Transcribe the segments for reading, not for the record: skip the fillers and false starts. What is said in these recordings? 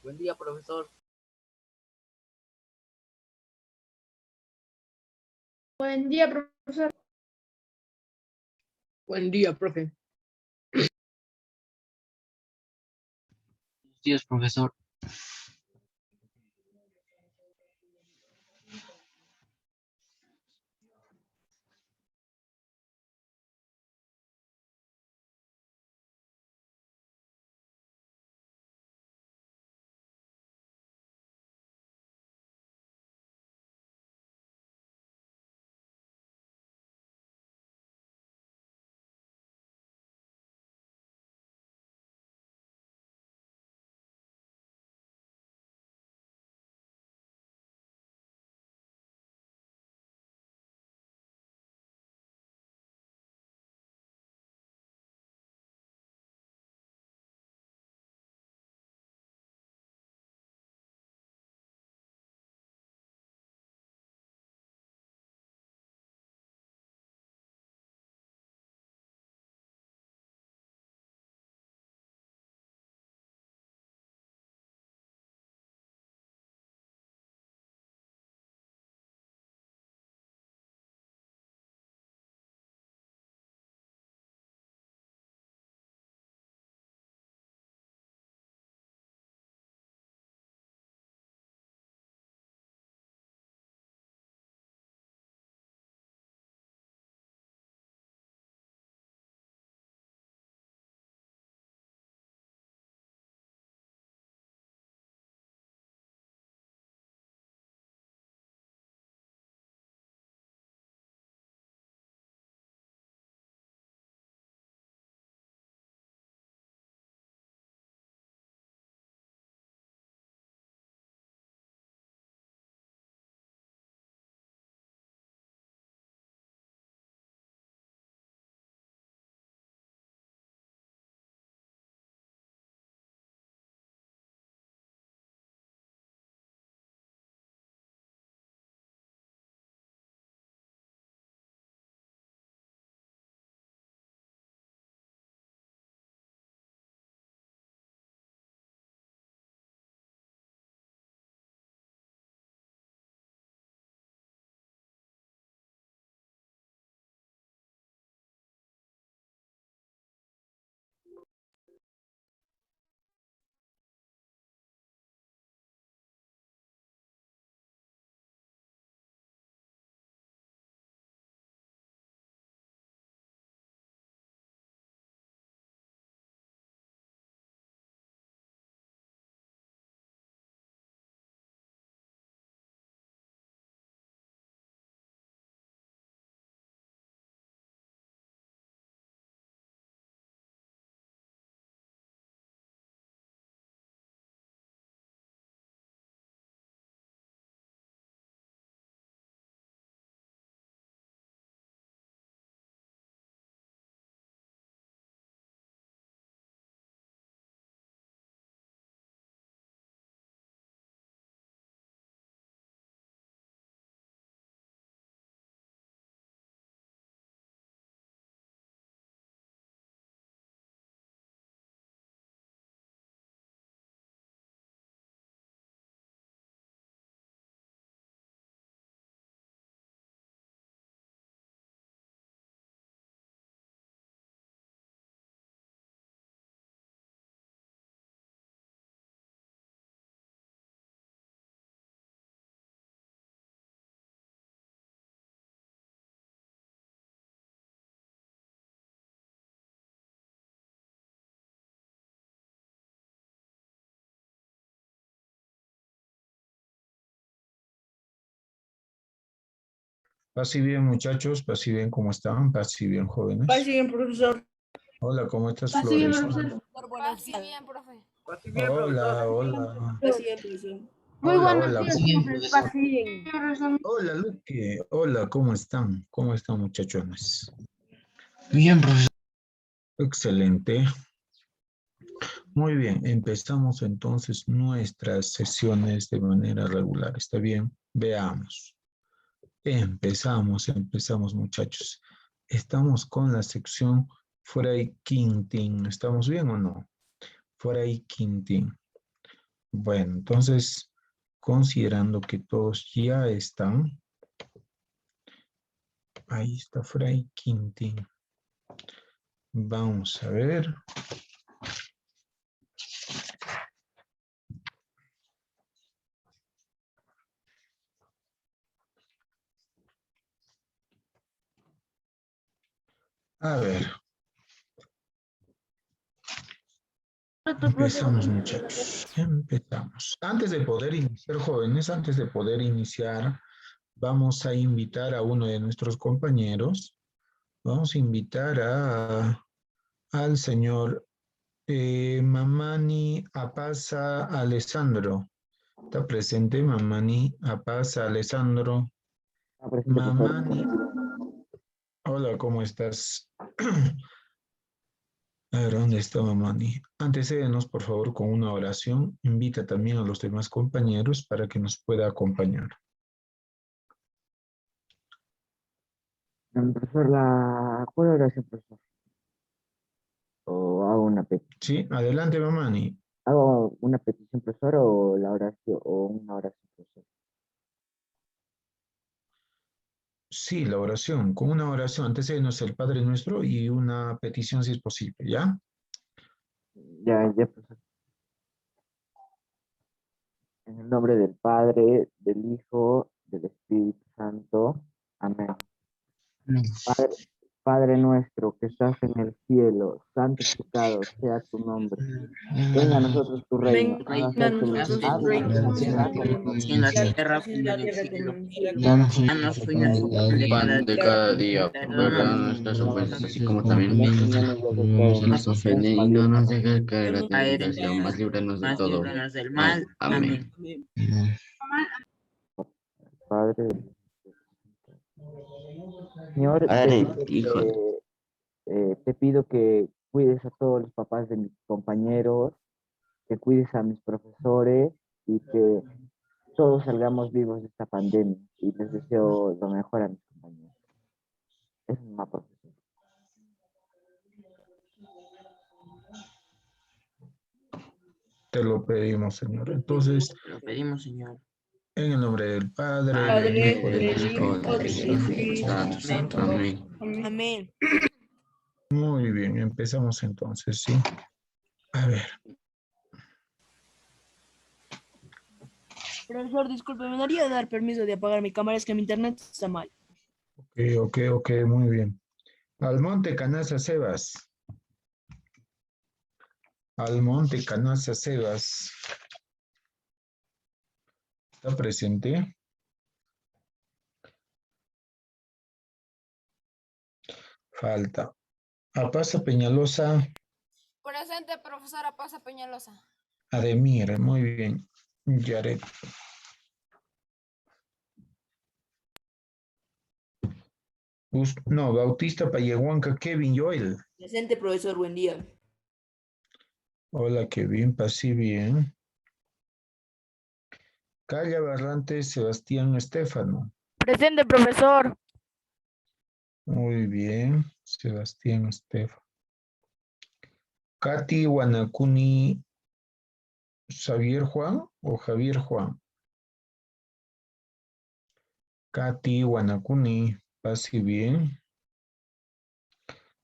Buen día, profesor. Buen día, profesor. Buen día, profe. Buenos días, profesor. Paz y bien, muchachos, paz y bien, ¿cómo están? Paz y bien, jóvenes. Paz y bien, profesor. Hola, ¿cómo estás, Paz y bien, Flores? profesor. Paz y bien, profe. Paz y bien, Hola, profesor. hola. Paz y bien, profesor. Muy Hola, buenos hola. días, Paz y bien, profe. profesor. Paz y bien. Hola, Luque. Hola, ¿cómo están? ¿Cómo están, muchachones? Bien, profesor. Excelente. Muy bien, empezamos entonces nuestras sesiones de manera regular. ¿Está bien? Veamos. Empezamos, muchachos. Estamos con la sección Fray Quintín. ¿Estamos bien o no? Fray Quintín. Bueno, entonces, considerando que todos ya están, ahí está Fray Quintín. Vamos a ver. A ver, empezamos, muchachos. Empezamos. Antes de poder iniciar, jóvenes, antes de poder iniciar, vamos a invitar a uno de nuestros compañeros. Vamos a invitar al señor Mamani Apasa Alessandro. ¿Está presente Mamani Apasa Alessandro? Presente, profesor. Mamani. Hola, ¿cómo estás? A ver, ¿dónde está Mamani? Antecédenos, por favor, con una oración. Invita también a los demás compañeros para que nos pueda acompañar. Profesor, ¿puedo oración, profesor? ¿O hago una petición? Sí, adelante, Mamani. ¿Hago una petición, profesor, o la oración, o una oración, profesor? Sí, la oración. Con una oración, antecédenos el Padre Nuestro y una petición si es posible, ¿ya? Ya, profesor. En el nombre del Padre, del Hijo, del Espíritu Santo. Amén. Padre nuestro que estás en el cielo, santificado sea tu nombre. Venga a nosotros tu reino. Venga a nosotros tu reino. En la tierra como en el cielo. Danos hoy nuestro pan de cada día. Perdona nuestras ofensas, así como también nos ofenden. Y no nos dejes caer en la tentación, mas líbranos de todo. del mal. Amén. Padre, Señor, Padre, Hijo. te pido que cuides a todos los papás de mis compañeros, que cuides a mis profesores y que todos salgamos vivos de esta pandemia. Y les deseo lo mejor a mis compañeros. Es una profesor. Te lo pedimos, Señor. Entonces, Te lo pedimos, Señor. en el nombre del Padre, Padre, del Hijo, del del Hijo, Espíritu del Espíritu Santo. Santo. Amén. Amén. Muy bien, empezamos entonces, ¿sí? A ver, Profesor, disculpe, ¿me daría dar permiso de apagar mi cámara? Es que mi internet está mal. ok, muy bien. Almonte Canaza Sebas. Almonte Canaza Sebas. ¿Está presente? Falta. Apasa Peñalosa. Presente, profesora Pasa Peñalosa. Ademir, muy bien. Yaret. No, Bautista Payehuanca, Kevin Joel. Presente, profesor, buen día. Hola, Kevin, pasí bien. Calla Barrantes, Sebastián Estefano. Presente, profesor. Muy bien, Sebastián Estefano. Katy Guanacuni, Xavier Juan o Javier Juan. Katy Guanacuni, pasí bien.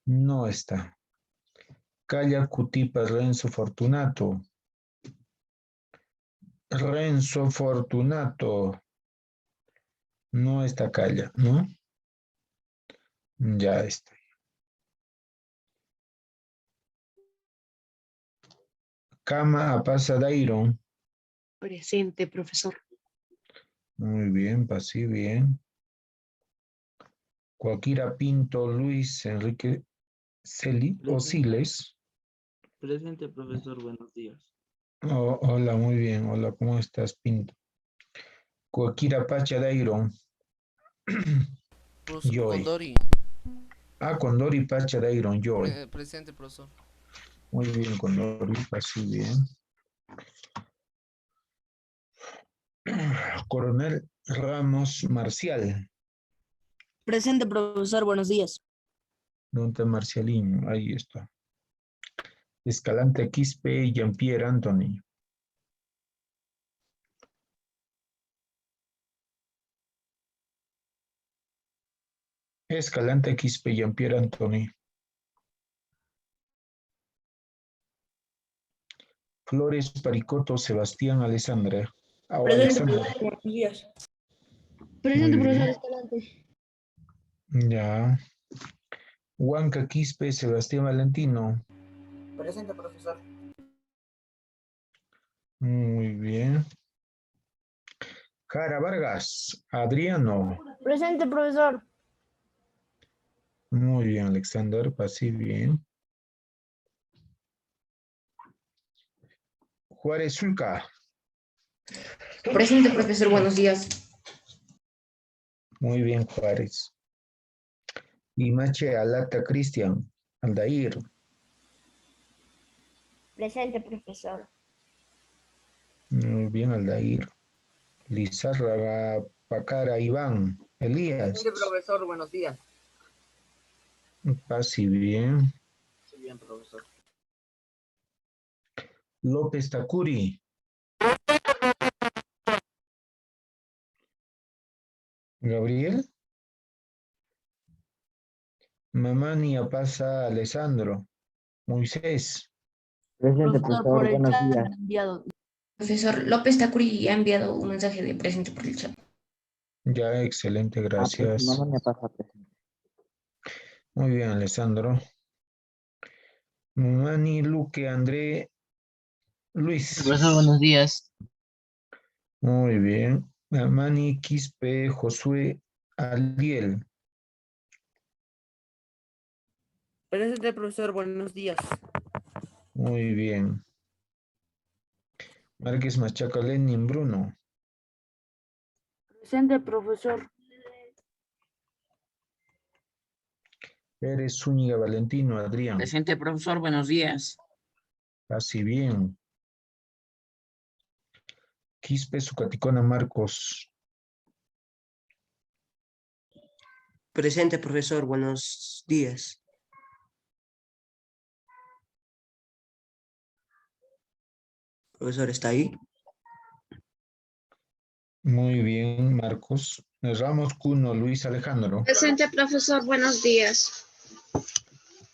No está. Calla Cutipa Renzo Fortunato. Renzo Fortunato. No está Calla, ¿no? Ya está. Cama Apasa Dairon. Presente, profesor. Muy bien, pasí bien. Cualquiera Pinto Luis Enrique Celi o Siles. Presente, profesor, buenos días. Oh, hola, muy bien. Hola, ¿cómo estás, Pinto? Cualquiera Pacha Dairon. Profesor Joy. Condori. Condori Pacha Dairon, Joy. Presente, profesor. Muy bien, Condori, pasí bien. Coronel Ramos Marcial. Presente, profesor, buenos días. ¿Dónde está Marcialino? Ahí está. Escalante Quispe y Jean-Pierre Anthony. Escalante, Quispe, Jean-Pierre Antoni. Flores, Paricoto, Sebastián, Alessandra. Alexandra. Buenos días. Presente, Muy bien. profesor Escalante. Ya. Huanca, Quispe, Sebastián Valentino. Presente, profesor. Muy bien. Jara Vargas, Adriano. Presente, profesor. Muy bien, Alexander, pasé bien. Juárez Zulca. Presente, profesor, buenos días. Muy bien, Juárez. Limache Alata Cristian. Aldair. Presente, profesor. Muy bien, Aldair. Lizárraga Pacara Iván. Elías. Presente, profesor. Buenos días. Pasé bien. Sí, bien, profesor. López Tacuri. Gabriel. Mamani Apasa Alessandro. Moisés. Presente, Profesor, profesor, por el buenos chat me días. han enviado. Profesor López Tacuri ha enviado un mensaje de presente por el chat. Ya, excelente, Ah, pues mi gracias. mamá me pasa presente. Muy bien, Alessandro. Mamani Luque André Luis. Profesor, buenos días. Muy bien. Mamani Quispe Josué Aliel. Presente, profesor. Buenos días. Muy bien. Márquez Machaca Lenin Bruno. Presente, profesor. Pérez Zúñiga Valentino Adrián. Presente, profesor, buenos días. Así bien. Quispe Sucaticona Marcos. Presente, profesor. Buenos días. Profesor, ¿está ahí? Muy bien, Marcos. Ramos Cuno Luis Alejandro. Presente, profesor. Buenos días.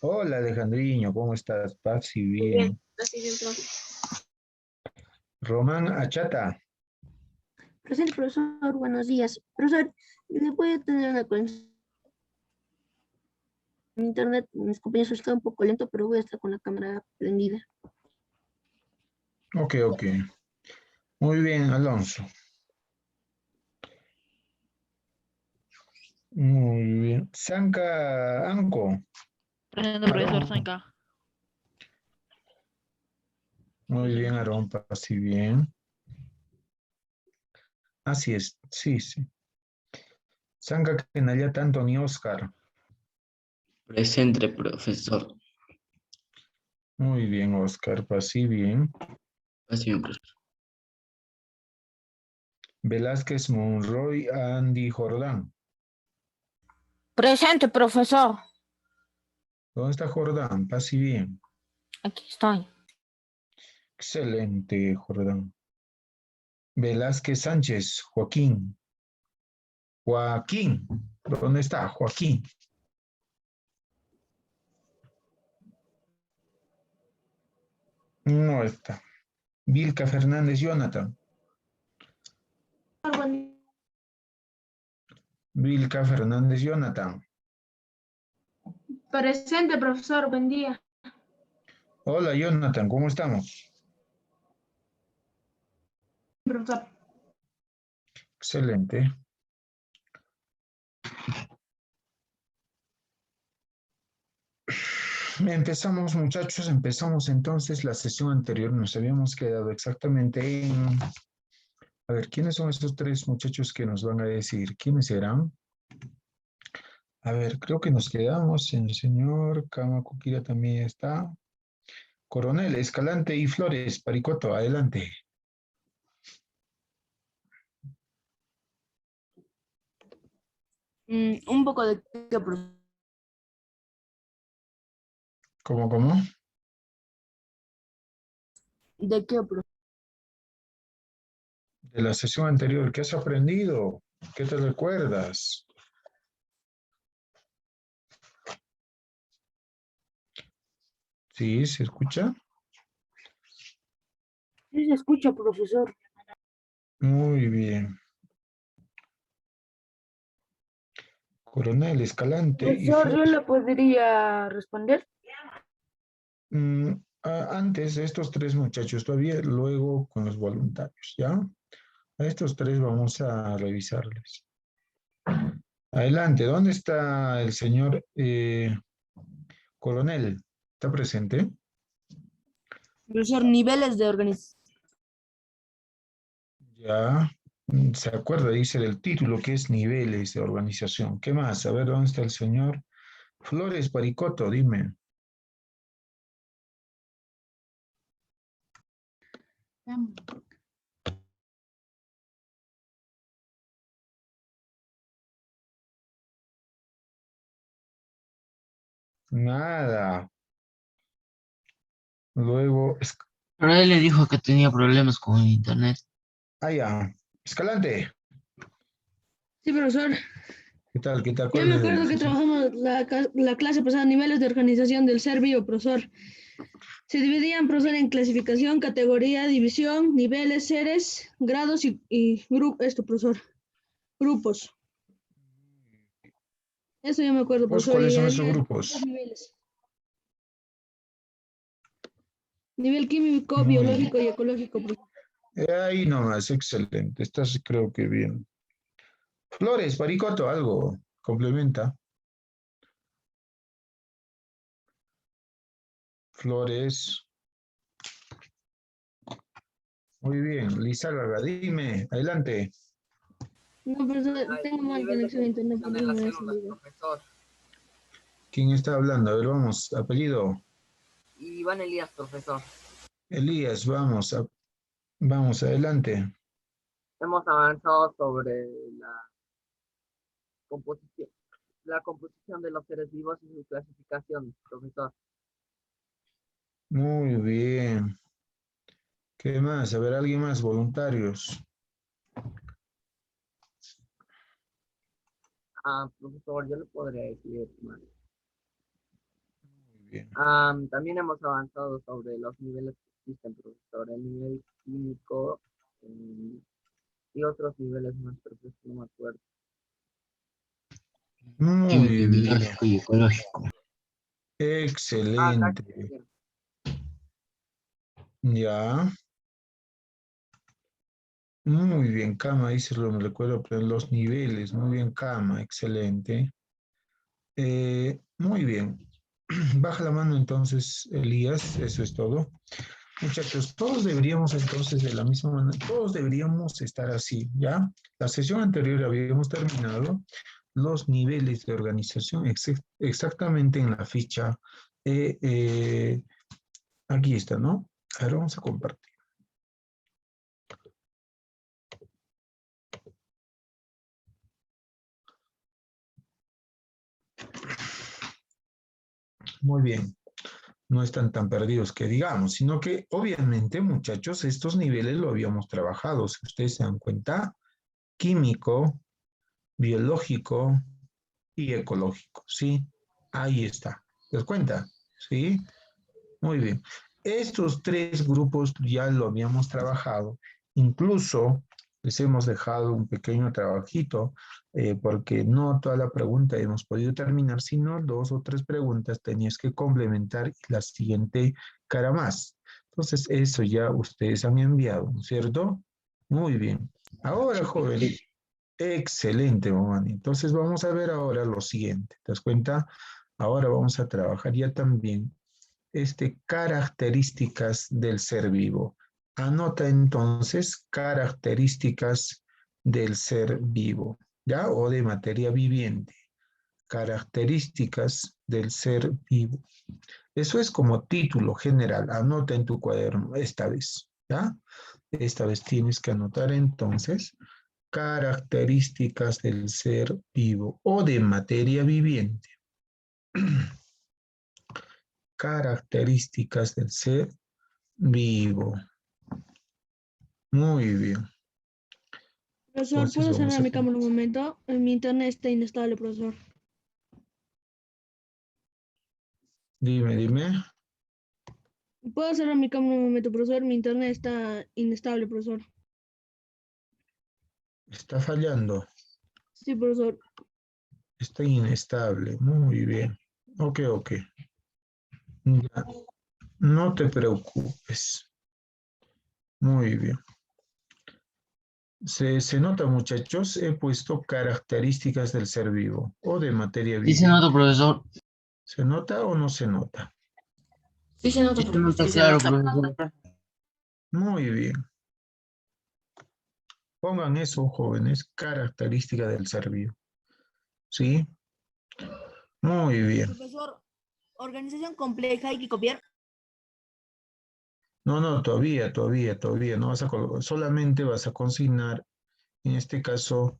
Hola, Alejandriño, ¿cómo estás? Paz y Muy bien. bien. Así bien, profe. Román Achata. Presente, profesor. Buenos días. Profesor, ¿le puede tener una conexión? En internet, mis compañeros está un poco lento, pero voy a estar con la cámara prendida. Ok. Muy bien, Alonso. Muy bien. Sanca Anco. Presente, profesor Zanca. Muy bien, Aarón, así bien. Así es, sí. Sanca Kenayata Antonio Oscar. Presente, profesor. Muy bien, Oscar, así bien. Así bien, profesor. Velázquez Monroy Andy Jordán. Presente, profesor. ¿Dónde está Jordán? Así bien. Aquí estoy. Excelente, Jordán. Velázquez Sánchez, Joaquín. Joaquín, ¿dónde está? Joaquín. No está. Vilca Fernández Jonathan. Vilca Fernández Jonathan. Presente, profesor. Buen día. Hola, Jonathan, ¿cómo estamos? Profesor. Excelente. Empezamos, muchachos, empezamos entonces la sesión anterior. Nos habíamos quedado exactamente en... A ver, ¿quiénes son esos tres muchachos que nos van a decir? ¿Quiénes serán? A ver, creo que nos quedamos en el señor Kamakukira también está. Coronel, Escalante y Flores, Paricoto, adelante. Un poco de qué, profesor. ¿Cómo? ¿De qué, profesor? De la sesión anterior, ¿qué has aprendido? ¿Qué te recuerdas? ¿Sí? ¿Se escucha? Sí, se escucha, profesor. Muy bien. Coronel Escalante y Profesor, ¿yo Flores. le podría responder? Antes estos tres muchachos todavía, luego con los voluntarios, ¿ya? A estos tres vamos a revisarles. Adelante, ¿dónde está el señor coronel? ¿Está presente? Profesor, niveles de organización. Ya, se acuerda, dice del título que es niveles de organización. ¿Qué más? A ver, ¿dónde está el señor? Flores Paricoto, dime. Nada. Luego, Pero él le dijo que tenía problemas con el internet. ya. Escalante. Sí, profesor. ¿Qué tal? ¿Qué tal? Yo ¿Cuál me es el acuerdo que ejercicio? trabajamos la clase pasada, niveles de organización del ser vivo, profesor. Se dividían, profesor, en clasificación, categoría, división, niveles, seres, grados y profesor, grupos. Eso yo me acuerdo, Pues, profesor. ¿cuáles Y son esos había grupos? dos niveles. Nivel químico, Muy bien. biológico y ecológico, profesor. Ahí nomás, excelente. Estás creo que bien. Flores, Paricoto, algo. Complementa. Flores. Muy bien. Lizárraga, dime. Adelante. No, profesor, tengo mal conexión a internet, por eso me he salido. profesor. ¿Quién está hablando? A ver, vamos. Apellido. Iván Elías, profesor. Elías, vamos, adelante. Hemos avanzado sobre composición, la composición de los seres vivos y su clasificación, profesor. Muy bien. ¿Qué más? A ver, alguien más, voluntarios. Profesor, yo le podría decir más. Muy bien. También hemos avanzado sobre los niveles que existen, profesor, el nivel químico y otros niveles más, pero pues no me acuerdo. Muy Químico, bien. biológico y ecológico. Acá Excelente. existen. Ya. Muy bien, Cama, dice, lo me recuerdo, pero los niveles. Muy bien, Cama, excelente. Muy bien. Baja la mano entonces, Elías, eso es todo. Muchachos, todos deberíamos entonces de la misma manera, todos deberíamos estar así, ¿ya? La sesión anterior habíamos terminado los niveles de organización exactamente en la ficha. Aquí está, ¿no? A ver, vamos a compartir. Muy bien. No están tan perdidos que digamos, sino que obviamente, muchachos, estos niveles lo habíamos trabajado. Si ustedes se dan cuenta, químico, biológico y ecológico, ¿sí? Ahí está. ¿Te das cuenta? ¿Sí? Muy bien. Estos tres grupos ya lo habíamos trabajado. Incluso les hemos dejado un pequeño trabajito porque no toda la pregunta hemos podido terminar, sino dos o tres preguntas tenías que complementar y la siguiente cara más. Entonces, eso ya ustedes han enviado, ¿no es cierto? Muy bien. Ahora, joven, excelente, mamá. Entonces, vamos a ver ahora lo siguiente. ¿Te das cuenta? Ahora vamos a trabajar ya también características del ser vivo. Anota entonces características del ser vivo, ¿ya? O de materia viviente. Características del ser vivo. Eso es como título general. Anota en tu cuaderno esta vez, ¿ya? Esta vez tienes que anotar entonces características del ser vivo o de materia viviente. Características del ser vivo. Muy bien. Profesor, Entonces ¿puedo vamos cerrar a... mi cámara un momento? Mi internet está inestable, profesor. Dime. ¿Puedo cerrar mi cámara un momento, profesor? Mi internet está inestable, profesor. Está fallando. Sí, profesor. Está inestable. Muy bien. Ok. Ya. No te preocupes. Muy bien. Se nota, muchachos, he puesto características del ser vivo o de materia Dice viviente. otro profesor. ¿Se nota o no se nota? Sí, se nota, Sí, no está profesor. claro, profesor. Muy bien. Pongan eso, jóvenes, característica del ser vivo. ¿Sí? Muy bien. Profesor, organización compleja, hay que copiar. No, todavía. No vas a solamente vas a consignar, en este caso,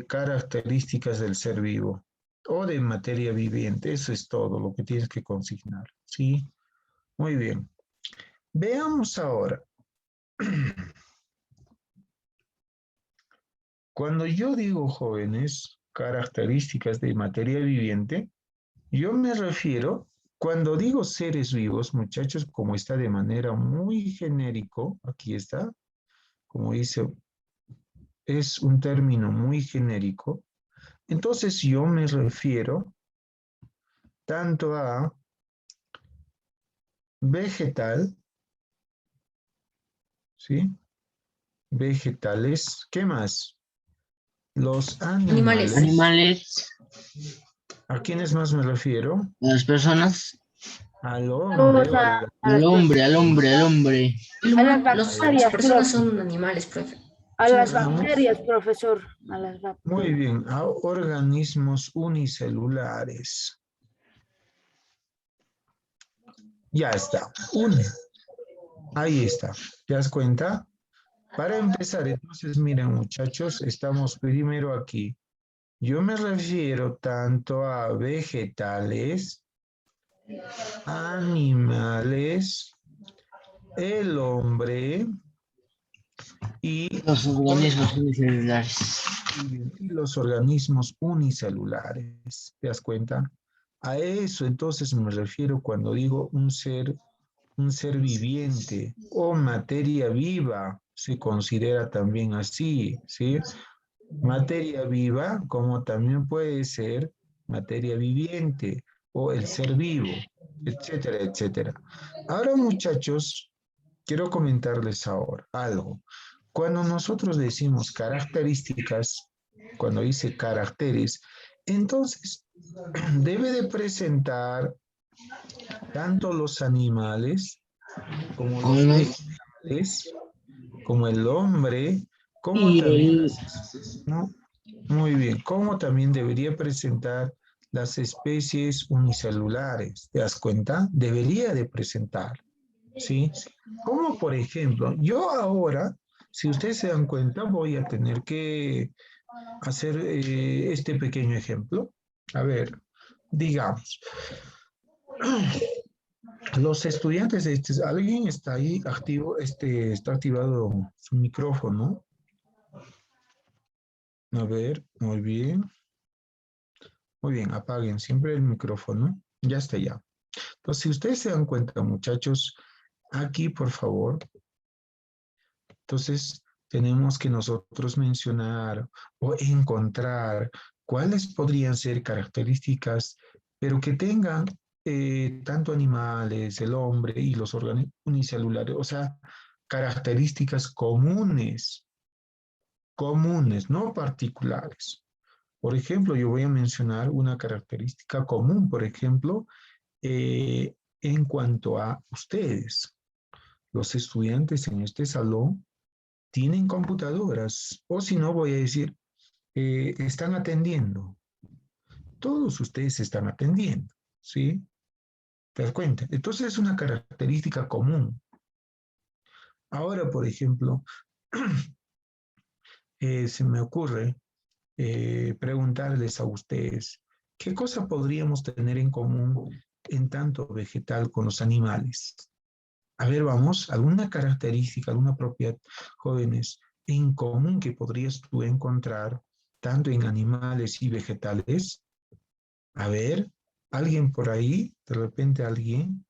características del ser vivo o de materia viviente. Eso es todo lo que tienes que consignar. ¿Sí? Muy bien. Veamos ahora. Cuando yo digo, jóvenes, características de materia viviente, yo me refiero, cuando digo seres vivos, muchachos, como está de manera muy genérico, aquí está, como dice, es un término muy genérico, entonces yo me refiero tanto a vegetal, ¿sí? Vegetales, ¿qué más? Los Animales. Animales, ¿A quiénes más me refiero? las personas, Al hombre, o a al hombre, al hombre, al hombre. Las personas son animales, profe. A las Vamos. bacterias, profesor. A las Muy bacterias. bien, a organismos unicelulares. Ya está. Ahí está. ¿Te das cuenta? Para empezar, entonces, miren, muchachos, estamos primero aquí. Yo me refiero tanto a vegetales, animales, el hombre y Los organismos unicelulares. los organismos unicelulares. ¿Te das cuenta? A eso entonces me refiero cuando digo un ser viviente o materia viva, se considera también así, ¿sí? Materia viva como también puede ser materia viviente o el ser vivo, etcétera, etcétera. Ahora, muchachos, quiero comentarles ahora algo. Cuando nosotros decimos características, cuando dice caracteres, entonces debe de presentar tanto los animales como los vegetales, como el hombre, como Y también el, ¿no? Muy bien, como también debería presentar las especies unicelulares. ¿Te das cuenta? Debería de presentar, ¿sí? Como por ejemplo, yo ahora, si ustedes se dan cuenta, voy a tener que hacer este pequeño ejemplo. A ver, digamos, los estudiantes, alguien está ahí activo, está activado su micrófono. A ver, muy bien. Muy bien, apaguen siempre el micrófono. Ya está ya. Entonces, si ustedes se dan cuenta, muchachos, aquí, por favor, entonces tenemos que nosotros mencionar o encontrar cuáles podrían ser características, pero que tengan tanto animales, el hombre y los órganos unicelulares, o sea, características comunes, no particulares. Por ejemplo, yo voy a mencionar una característica común, por ejemplo, en cuanto a ustedes. Los estudiantes en este salón tienen computadoras, o si no, voy a decir, están atendiendo. Todos ustedes están atendiendo, ¿sí? ¿Te das cuenta? Entonces es una característica común. Ahora, por ejemplo, se me ocurre preguntarles a ustedes, ¿qué cosa podríamos tener en común en tanto vegetal con los animales? A ver, vamos, alguna característica, alguna propiedad, jóvenes, en común que podrías tú encontrar tanto en animales y vegetales. A ver, alguien por ahí, de repente alguien.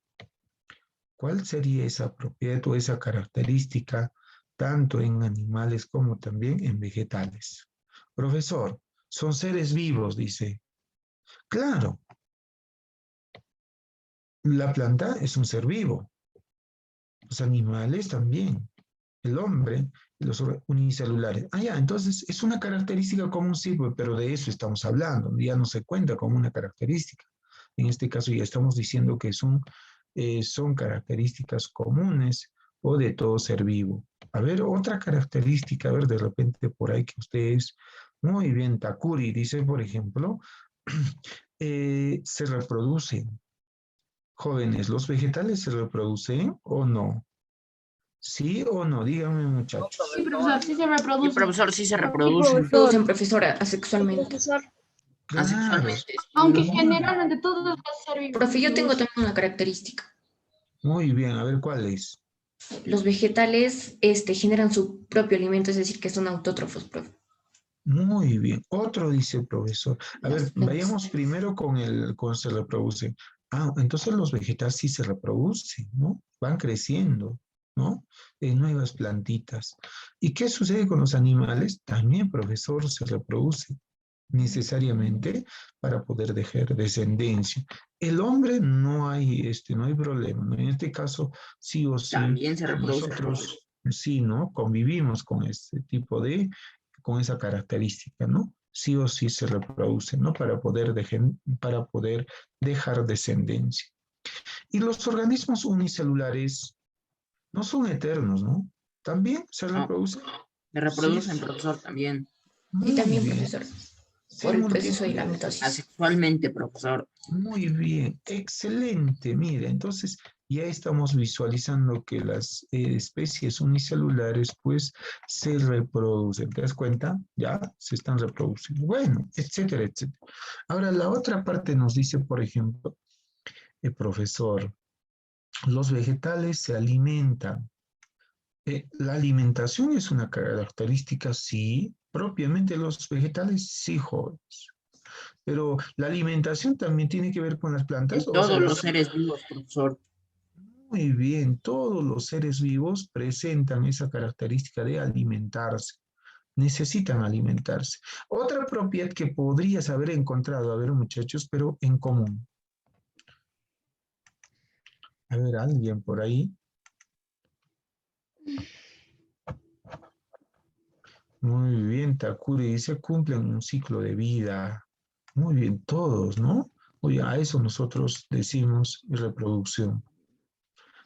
¿Cuál sería esa propiedad o esa característica tanto en animales como también en vegetales? Profesor, son seres vivos, dice. Claro, la planta es un ser vivo. Los animales también. El hombre y los unicelulares. Ah, ya, entonces es una característica común, sí, pero de eso estamos hablando. Ya no se cuenta como una característica. En este caso ya estamos diciendo que son características comunes o de todo ser vivo. A ver, otra característica, a ver, de repente por ahí que ustedes, muy bien, Takuri dice, por ejemplo, se reproducen. Jóvenes, ¿los vegetales se reproducen o no? ¿Sí o no? Díganme, muchachos. Sí, profesor, sí se Sí, reproduce. profesor, sí se Sí, reproducen. profesor. Profesora, asexualmente. Profesor. Claro. Asexualmente. Aunque Muy- generalmente todos los ser vivos. Profe, yo tengo también una característica. Muy bien, a ver cuál es. Los vegetales generan su propio alimento, es decir, que son autótrofos, profe. Muy bien. Otro dice el profesor. A ver, Las vayamos primero con se reproducen. Ah, entonces los vegetales sí se reproducen, ¿no? Van creciendo, ¿no? En nuevas plantitas. ¿Y qué sucede con los animales? También, profesor, se reproducen necesariamente para poder dejar descendencia. El hombre no hay problema, ¿no? En este caso, sí o sí, También se reproduce. nosotros sí, ¿no? Convivimos con este tipo con esa característica, ¿no? Sí o sí se reproduce, ¿no? Para poder dejar descendencia. Y los organismos unicelulares no son eternos, ¿no? También se No, reproducen. se reproducen, Sí, profesor, también. Y también, bien. profesor, Se por el proceso de la multiplican. mitosis. Asexualmente, profesor. Muy bien, excelente. Mire, entonces ya estamos visualizando que las especies unicelulares pues se reproducen. ¿Te das cuenta? Ya se están reproduciendo. Bueno, etcétera, etcétera. Ahora, la otra parte nos dice, por ejemplo, el profesor, los vegetales se alimentan. La alimentación es una característica, sí, propiamente los vegetales, sí, jóvenes. Pero la alimentación también tiene que ver con las plantas. En O sea, todos los seres vivos, profesor. muy bien, todos los seres vivos presentan esa característica de alimentarse. Necesitan alimentarse. Otra propiedad que podrías haber encontrado, a ver, muchachos, pero en común. A ver, alguien por ahí. Muy bien, Takuri dice, cumplen un ciclo de vida. Muy bien, todos, ¿no? Oye, a eso nosotros decimos reproducción.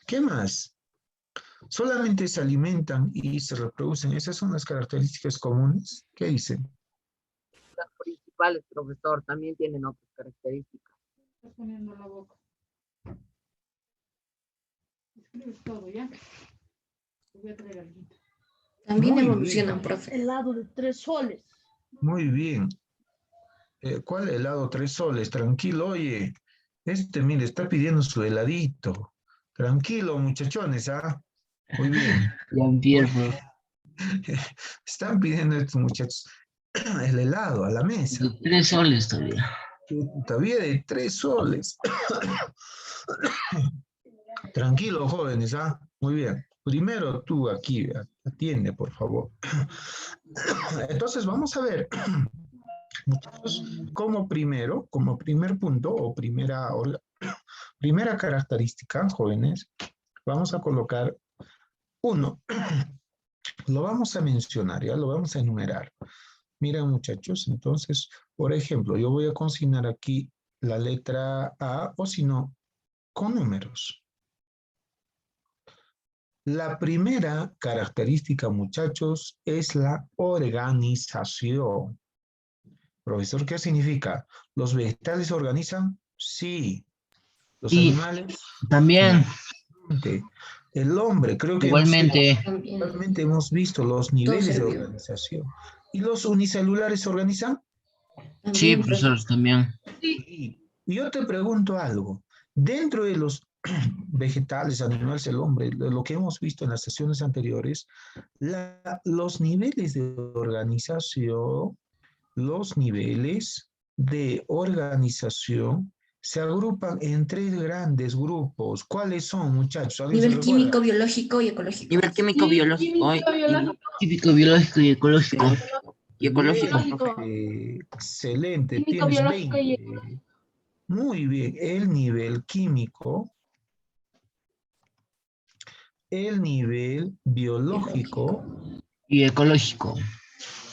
¿Qué más? Solamente se alimentan y se reproducen. Esas son las características comunes. ¿Qué dicen? Las principales, profesor, también tienen otras características. Estás poniendo la boca. Escribes todo, ¿ya? Te voy a traer algo. También Muy evolucionan, bien. profe. Helado de 3 soles. Muy bien. ¿Cuál helado 3 soles? Tranquilo, oye. Mire, está pidiendo su heladito. Tranquilo, muchachones, ¿ah? Muy bien. Ya empiezo. Están pidiendo estos muchachos el helado a la mesa. De 3 soles todavía. Todavía de 3 soles. Tranquilo, jóvenes, ¿ah? Muy bien. Primero tú aquí, atiende, por favor. Entonces, vamos a ver, muchachos, como primer punto o primera característica, jóvenes, vamos a colocar uno. Lo vamos a mencionar, ya lo vamos a enumerar. Miren, muchachos, entonces, por ejemplo, yo voy a consignar aquí la letra A, o si no, con números. La primera característica, muchachos, es la organización. Profesor, ¿qué significa? ¿Los vegetales se organizan? Sí. ¿Los Sí, animales? también. El hombre, creo que Igualmente. igualmente hemos visto los niveles de organización. ¿Y los unicelulares se organizan? Sí, profesor, también. Sí. Y yo te pregunto algo. Dentro de los vegetales, animales, el hombre, lo que hemos visto en las sesiones anteriores, los niveles de organización Se agrupan en 3 grandes grupos. ¿Cuáles son, muchachos? ¿Alguien se Nivel recuerda? químico, biológico y ecológico. Nivel químico, biológico, Químico, biológico y ecológico. y ecológico, profe. Excelente, Químico, tienes biológico y 20. Muy bien, el nivel químico, el nivel biológico Y ecológico.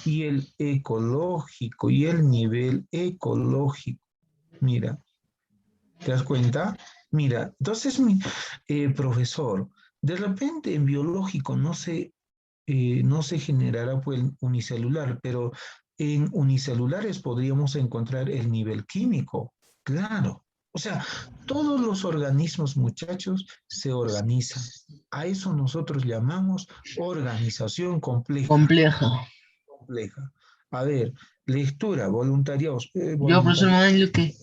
y el ecológico y el nivel ecológico. Mira, ¿te das cuenta? Mira, entonces, profesor, de repente en biológico no se generará pues, unicelular, pero en unicelulares podríamos encontrar el nivel químico, claro. O sea, todos los organismos, muchachos, se organizan. A eso nosotros llamamos organización compleja. Compleja. A ver, lectura, voluntariados. Yo, profesor Manuel Luque.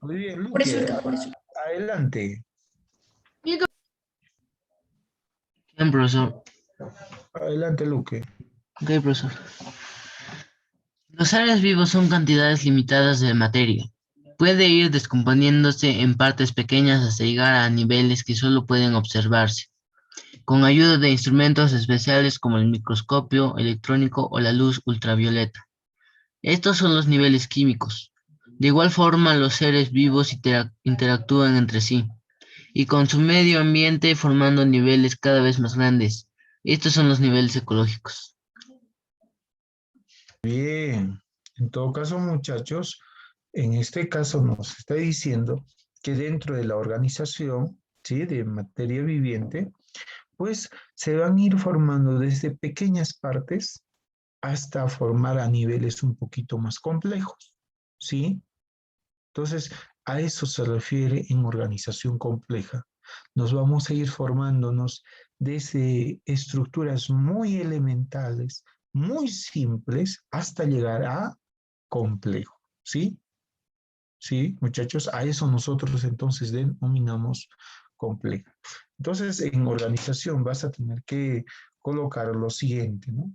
Muy bien, Por eso, Luque, por eso. adelante. Bien, profesor. Adelante, Luque. Ok, profesor. Los seres vivos son cantidades limitadas de materia. Puede ir descomponiéndose en partes pequeñas hasta llegar a niveles que solo pueden observarse, con ayuda de instrumentos especiales como el microscopio electrónico o la luz ultravioleta. Estos son los niveles químicos. De igual forma, los seres vivos interactúan entre sí y con su medio ambiente formando niveles cada vez más grandes. Estos son los niveles ecológicos. Bien. En todo caso, muchachos, en este caso nos está diciendo que dentro de la organización, ¿sí? De materia viviente, pues se van a ir formando desde pequeñas partes hasta formar a niveles un poquito más complejos, ¿sí? Entonces, a eso se refiere en organización compleja. Nos vamos a ir formándonos desde estructuras muy elementales, muy simples, hasta llegar a complejo, ¿sí? Sí, muchachos, a eso nosotros entonces denominamos compleja. Entonces, en organización vas a tener que colocar lo siguiente, ¿no?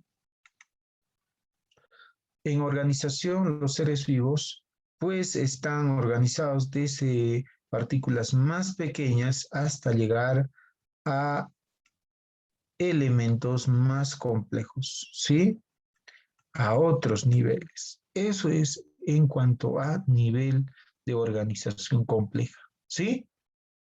En organización, los seres vivos, pues están organizados desde partículas más pequeñas hasta llegar a elementos más complejos, ¿sí? A otros niveles. Eso es en cuanto a nivel de organización compleja, ¿sí?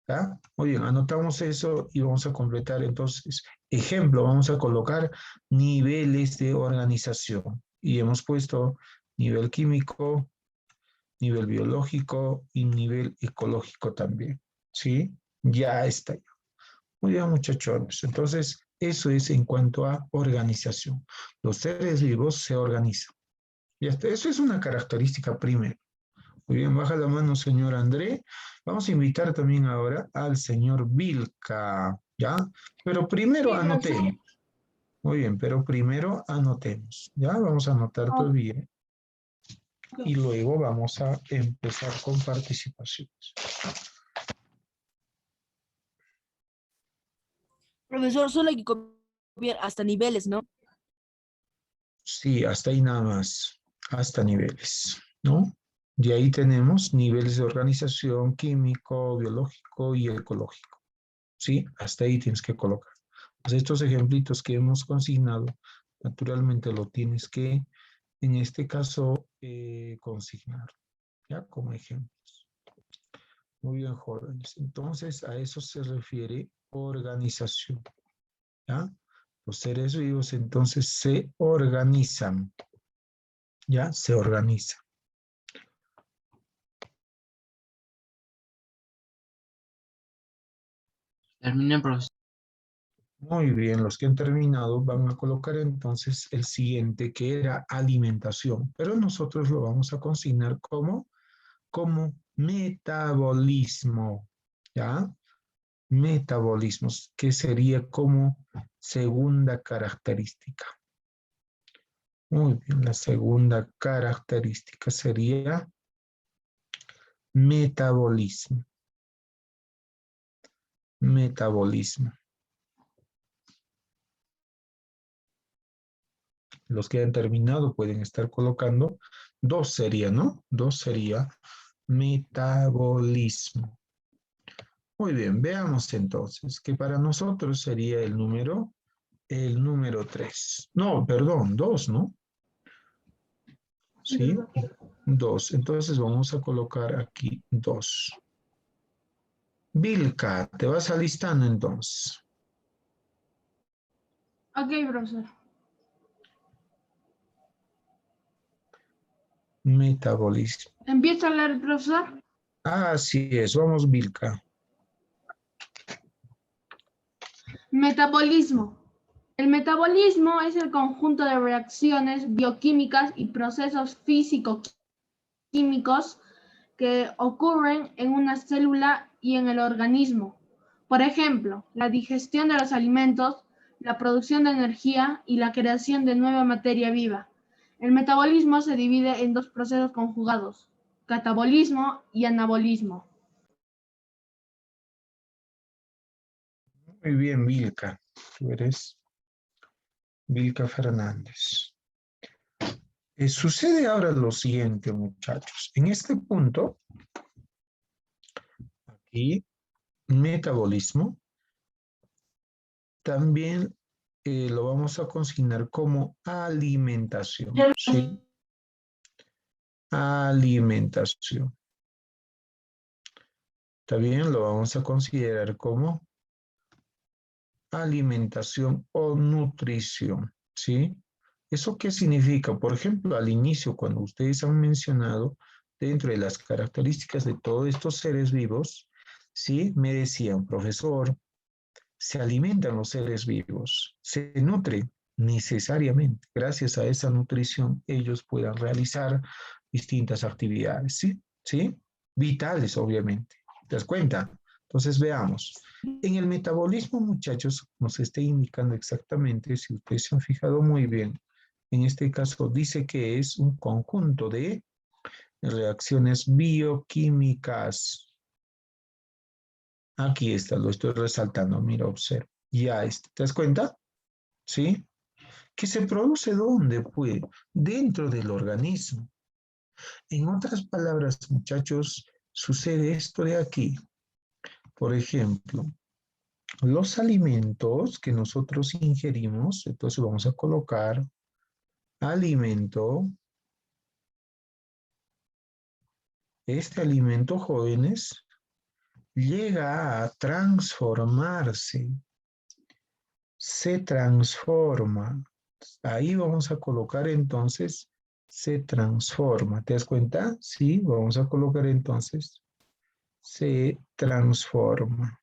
¿Ya? Muy bien, anotamos eso y vamos a completar entonces. Ejemplo, vamos a colocar niveles de organización. Y hemos puesto nivel químico, nivel biológico y nivel ecológico también, ¿sí? Ya está. Muy bien, muchachones. Entonces, eso es en cuanto a organización. Los seres vivos se organizan. Ya está. Eso es una característica primera. Muy bien, baja la mano, señor André. Vamos a invitar también ahora al señor Vilca, ¿ya? Pero primero anotemos. Muy bien, pero primero anotemos, ¿ya? Vamos a anotar todavía. Y luego vamos a empezar con participaciones. Profesor, solo hay que copiar hasta niveles, ¿no? Sí, hasta ahí nada más, hasta niveles, ¿no? De ahí tenemos niveles de organización químico, biológico y ecológico. ¿Sí? Hasta ahí tienes que colocar. Pues estos ejemplitos que hemos consignado, naturalmente lo tienes que, en este caso, consignar, ¿ya? Como ejemplos. Muy bien, jóvenes. Entonces, a eso se refiere organización, ¿ya? Los seres vivos, entonces, se organizan, ¿ya? Se organizan. Terminen, profesor. Muy bien, los que han terminado van a colocar entonces el siguiente, que era alimentación, pero nosotros lo vamos a consignar como metabolismo, ¿ya? Metabolismos, que sería como segunda característica. Muy bien, la segunda característica sería metabolismo. Metabolismo. Los que han terminado pueden estar colocando dos sería, ¿no? Dos sería Metabolismo. Muy bien, veamos entonces que para nosotros sería el número 3. No, perdón, 2, ¿no? Sí, 2. Entonces vamos a colocar aquí 2. Vilca, te vas alistando entonces. Ok, profesor. Metabolismo. ¿Empieza a hablar, profesor? Así es, vamos Vilca. Metabolismo. El metabolismo es el conjunto de reacciones bioquímicas y procesos físico-químicos que ocurren en una célula y en el organismo. Por ejemplo, la digestión de los alimentos, la producción de energía y la creación de nueva materia viva. El metabolismo se divide en dos procesos conjugados, catabolismo y anabolismo. Muy bien, Vilca. Tú eres Vilca Fernández. Sucede ahora lo siguiente, muchachos. En este punto, aquí, metabolismo, también lo vamos a consignar como alimentación. ¿Sí? Alimentación. También lo vamos a considerar como alimentación o nutrición. ¿Sí? ¿Eso qué significa? Por ejemplo, al inicio, cuando ustedes han mencionado dentro de las características de todos estos seres vivos, ¿sí? Me decían, profesor, se alimentan los seres vivos, se nutren necesariamente. Gracias a esa nutrición, ellos puedan realizar distintas actividades, ¿sí? ¿Sí? Vitales, obviamente. ¿Te das cuenta? Entonces, veamos. En el metabolismo, muchachos, nos está indicando exactamente, si ustedes se han fijado muy bien, en este caso dice que es un conjunto de reacciones bioquímicas. Aquí está, lo estoy resaltando, mira, observa. Ya está, ¿te das cuenta? ¿Sí? ¿Que se produce dónde? Pues dentro del organismo. En otras palabras, muchachos, sucede esto de aquí. Por ejemplo, los alimentos que nosotros ingerimos, entonces vamos a colocar alimento. Este alimento, jóvenes, llega a transformarse. Se transforma. Ahí vamos a colocar entonces, se transforma. ¿Te das cuenta? Sí, vamos a colocar entonces, se transforma.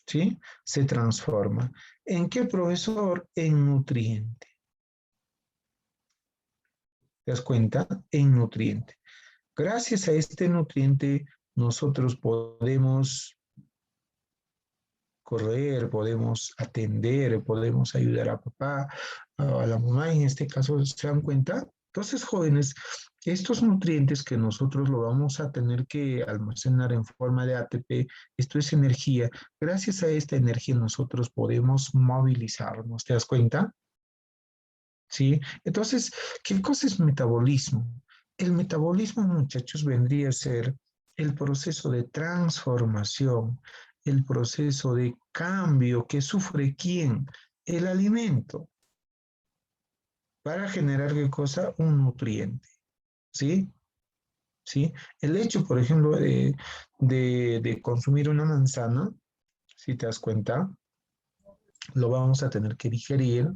¿Sí? Se transforma. ¿En qué, profesor? En nutriente. ¿Te das cuenta? En nutriente. Gracias a este nutriente, nosotros podemos correr, podemos atender, podemos ayudar a papá, a la mamá, en este caso, ¿se dan cuenta? Entonces, jóvenes, estos nutrientes que nosotros lo vamos a tener que almacenar en forma de ATP, esto es energía. Gracias a esta energía nosotros podemos movilizarnos, ¿te das cuenta? ¿Sí? Entonces, ¿qué cosa es metabolismo? El metabolismo, muchachos, vendría a ser el proceso de transformación, el proceso de cambio que sufre ¿quién? El alimento. Para generar ¿qué cosa? Un nutriente. ¿Sí? ¿Sí? El hecho, por ejemplo, de consumir una manzana, si te das cuenta, lo vamos a tener que digerir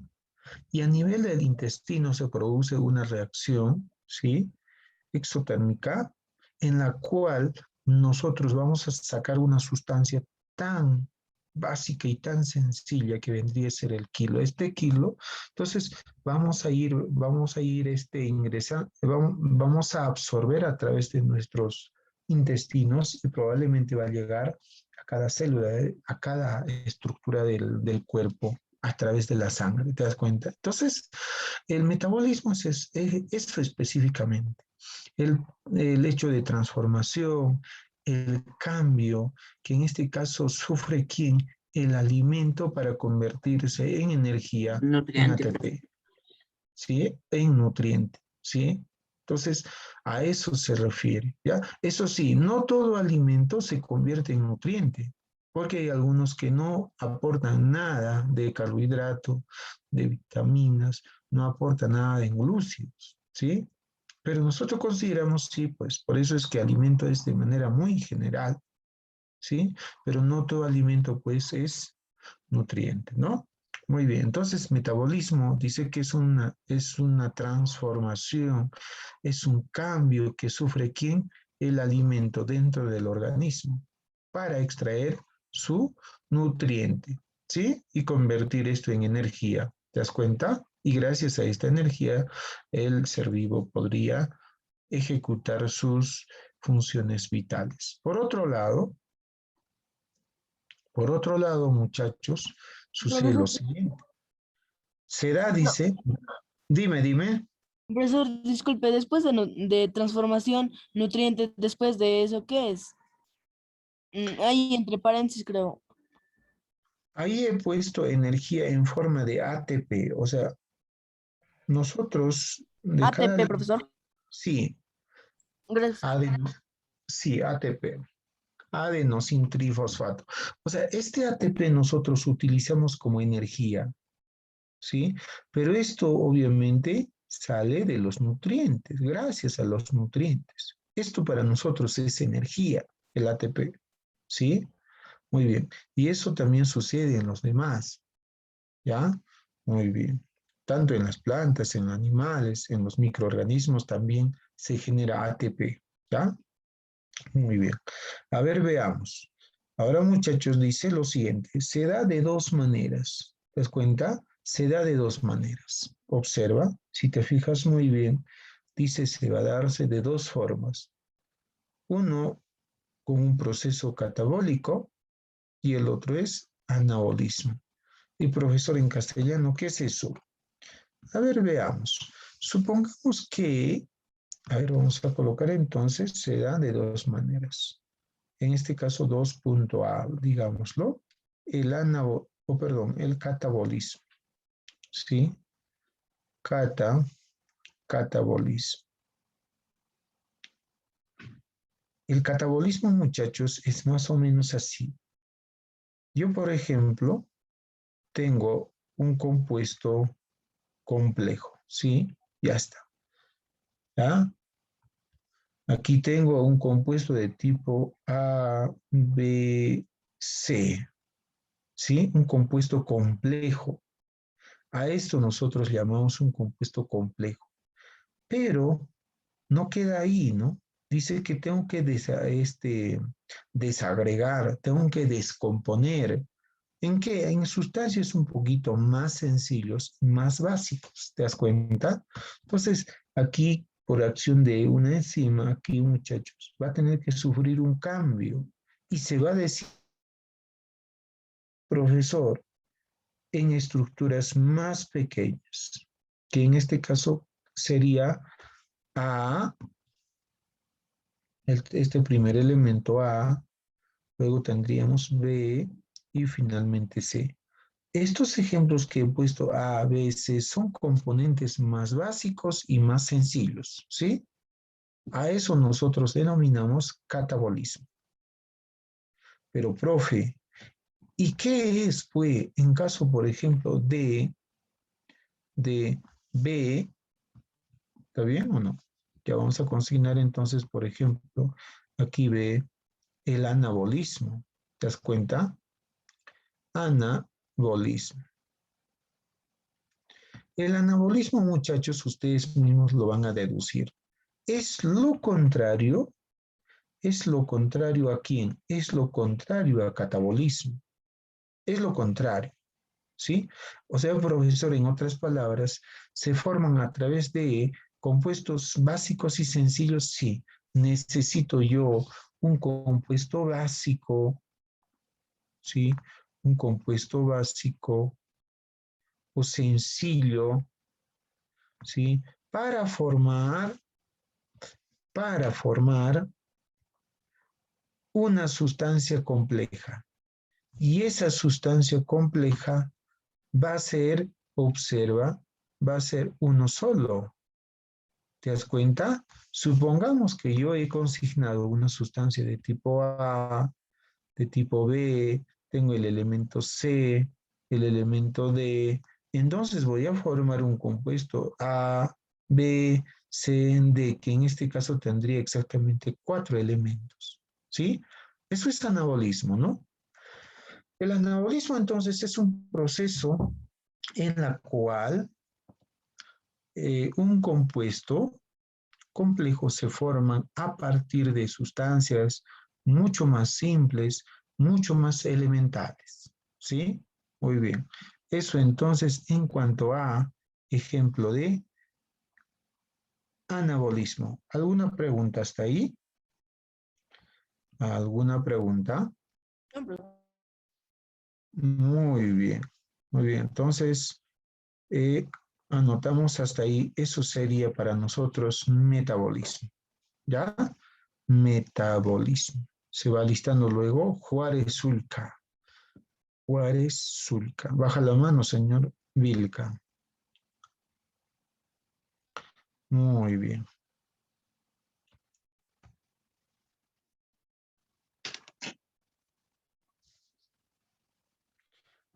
y a nivel del intestino se produce una reacción, ¿sí? Exotérmica, en la cual nosotros vamos a sacar una sustancia tan básica y tan sencilla que vendría a ser el kilo. Este kilo, entonces vamos a ir ingresando, vamos a absorber a través de nuestros intestinos y probablemente va a llegar a cada célula, a cada estructura del cuerpo a través de la sangre, ¿te das cuenta? Entonces, el metabolismo es eso específicamente. El hecho de transformación, el cambio, que en este caso sufre ¿quién? El alimento para convertirse en energía, Nutriente. en ATP, ¿sí? En nutriente, ¿sí? Entonces, a eso se refiere, ¿ya? Eso sí, no todo alimento se convierte en nutriente, porque hay algunos que no aportan nada de carbohidrato, de vitaminas, no aportan nada de glúcidos, ¿sí? Pero nosotros consideramos, sí, pues, por eso es que alimento es de manera muy general, ¿sí? Pero no todo alimento, pues, es nutriente, ¿no? Muy bien, entonces metabolismo dice que es una transformación, es un cambio que sufre ¿quién? El alimento dentro del organismo para extraer su nutriente, ¿sí? Y convertir esto en energía, ¿te das cuenta? Y gracias a esta energía, el ser vivo podría ejecutar sus funciones vitales. Por otro lado, muchachos, sucede lo Profesor, siguiente. Será, no, dice, dime. profesor, disculpe, después de transformación, nutriente, después de eso, ¿qué es? Ahí entre paréntesis, creo. Ahí he puesto energía en forma de ATP, o sea, nosotros de cada, ATP, profesor. sí, Gracias. adeno, sí, ATP, adenosin trifosfato. O sea, este ATP nosotros utilizamos como energía, ¿sí? Pero esto obviamente sale de los nutrientes, gracias a los nutrientes. Esto para nosotros es energía, el ATP, ¿sí? Muy bien. Y eso también sucede en los demás, ¿ya? Muy bien. Tanto en las plantas, en los animales, en los microorganismos también se genera ATP, ¿ya? Muy bien. A ver, veamos. Ahora, muchachos, dice lo siguiente. Se da de dos maneras. ¿Te das cuenta? Se da de dos maneras. Observa, si te fijas muy bien, dice se va a darse de dos formas. Uno con un proceso catabólico y el otro es anabolismo. Y profesor en castellano, ¿qué es eso? A ver, veamos. Supongamos que, a ver, vamos a colocar entonces, se da de dos maneras. En este caso 2.a, digámoslo, el catabolismo, ¿sí? Catabolismo. El catabolismo, muchachos, es más o menos así. Yo, por ejemplo, tengo un compuesto complejo, ¿sí? Ya está. ¿Ya? Aquí tengo un compuesto de tipo A, B, C, ¿sí? Un compuesto complejo. A esto nosotros llamamos un compuesto complejo. Pero no queda ahí, ¿no? Dice que tengo que desagregar, tengo que descomponer. ¿En qué? En sustancias un poquito más sencillos, más básicos, ¿te das cuenta? Entonces, aquí, por acción de una enzima, aquí, muchachos, va a tener que sufrir un cambio y se va a decir, profesor, en estructuras más pequeñas, que en este caso sería A, este primer elemento A, luego tendríamos B y finalmente C. Estos ejemplos que he puesto A, B, C son componentes más básicos y más sencillos, ¿sí? A eso nosotros denominamos catabolismo. Pero, profe, ¿y qué es, pues, en caso, por ejemplo, de B, ¿está bien o no? Ya vamos a consignar entonces, por ejemplo, aquí B, el anabolismo. ¿Te das cuenta? Anabolismo. El anabolismo, muchachos, ustedes mismos lo van a deducir. Es lo contrario a quién? Es lo contrario a catabolismo. Es lo contrario, ¿sí? O sea, profesor, en otras palabras, se forman a través de compuestos básicos y sencillos, sí. Necesito yo un compuesto básico, ¿sí? Un compuesto básico o sencillo, ¿sí? Para formar una sustancia compleja. Y esa sustancia compleja va a ser, observa, va a ser uno solo. ¿Te das cuenta? Supongamos que yo he consignado una sustancia de tipo A, de tipo B, tengo el elemento C, el elemento D, entonces voy a formar un compuesto A, B, C, D, que en este caso tendría exactamente 4 elementos, ¿sí? Eso es anabolismo, ¿no? El anabolismo entonces es un proceso en la cual un compuesto complejo se forma a partir de sustancias mucho más simples, mucho más elementales, ¿sí? Muy bien. Eso entonces en cuanto a ejemplo de anabolismo. ¿Alguna pregunta hasta ahí? ¿Alguna pregunta? Muy bien, muy bien. Entonces, anotamos hasta ahí. Eso sería para nosotros metabolismo. ¿Ya? Metabolismo. Se va listando luego Juárez Zulca. Juárez Zulca. Baja la mano, señor Vilca. Muy bien.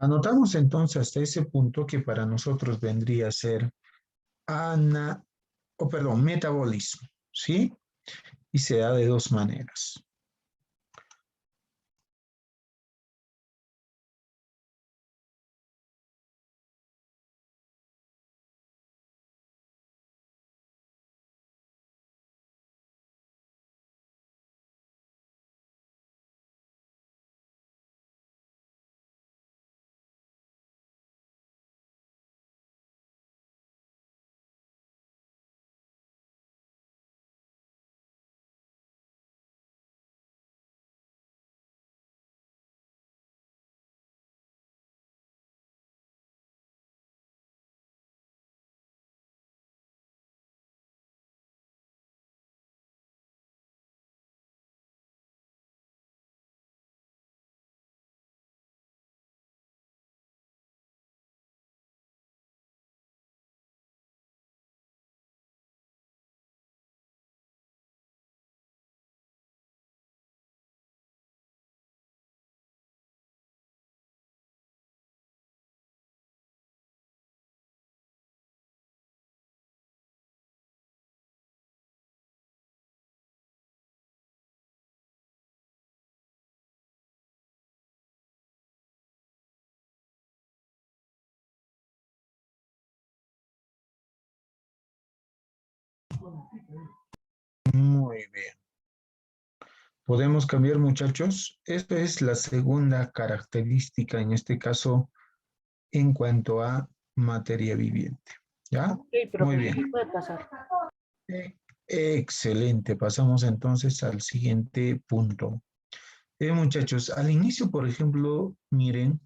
Anotamos entonces hasta ese punto que para nosotros vendría a ser metabolismo, ¿sí? Y se da de dos maneras. Muy bien. ¿Podemos cambiar, muchachos? Esta es la segunda característica, en este caso, en cuanto a materia viviente. ¿Ya? Sí, Muy profesor, bien. puede pasar. Excelente. Pasamos entonces al siguiente punto. Muchachos, al inicio, por ejemplo, miren,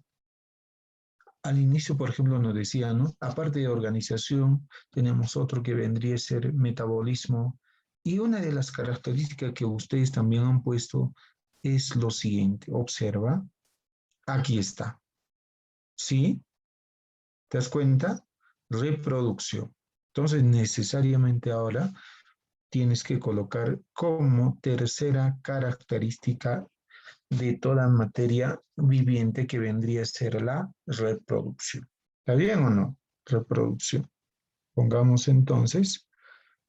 al inicio, por ejemplo, nos decía, ¿no? Aparte de organización, tenemos otro que vendría a ser metabolismo. Y una de las características que ustedes también han puesto es lo siguiente. Observa, aquí está. ¿Sí? ¿Te das cuenta? Reproducción. Entonces, necesariamente ahora tienes que colocar como tercera característica de toda materia viviente que vendría a ser la reproducción. ¿Está bien o no? Reproducción. Pongamos entonces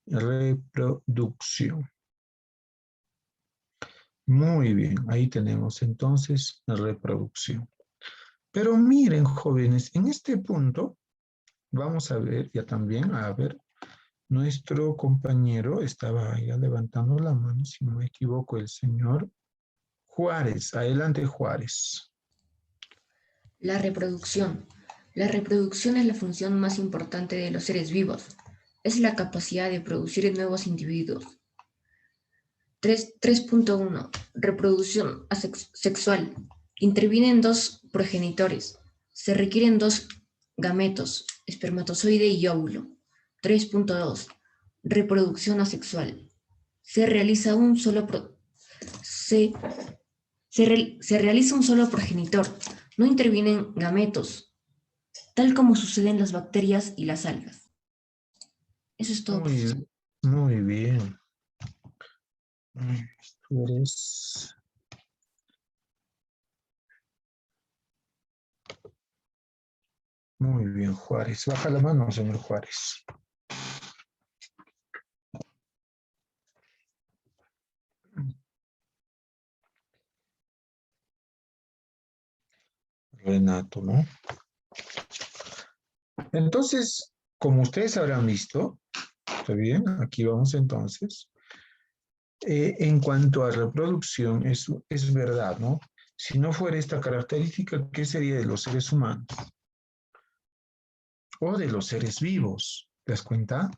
reproducción. Muy bien, ahí tenemos entonces reproducción. Pero miren, jóvenes, en este punto vamos a ver ya también, a ver, nuestro compañero estaba ya levantando la mano, si no me equivoco, el señor Juárez. Adelante, Juárez. La reproducción. La reproducción es la función más importante de los seres vivos. Es la capacidad de producir nuevos individuos. 3.1. Reproducción sexual. Intervienen dos progenitores. Se requieren dos gametos, espermatozoide y óvulo. 3.2. Reproducción asexual. Se realiza un solo realiza un solo progenitor. No intervienen gametos, tal como sucede en las bacterias y las algas. Eso es todo. Muy bien. Tú eres... Muy bien, Juárez. Baja la mano, señor Juárez. Renato, ¿no? Entonces, como ustedes habrán visto, ¿está bien? Aquí vamos entonces. En cuanto a reproducción, es verdad, ¿no? Si no fuera esta característica, ¿qué sería de los seres humanos? O de los seres vivos, ¿te das cuenta?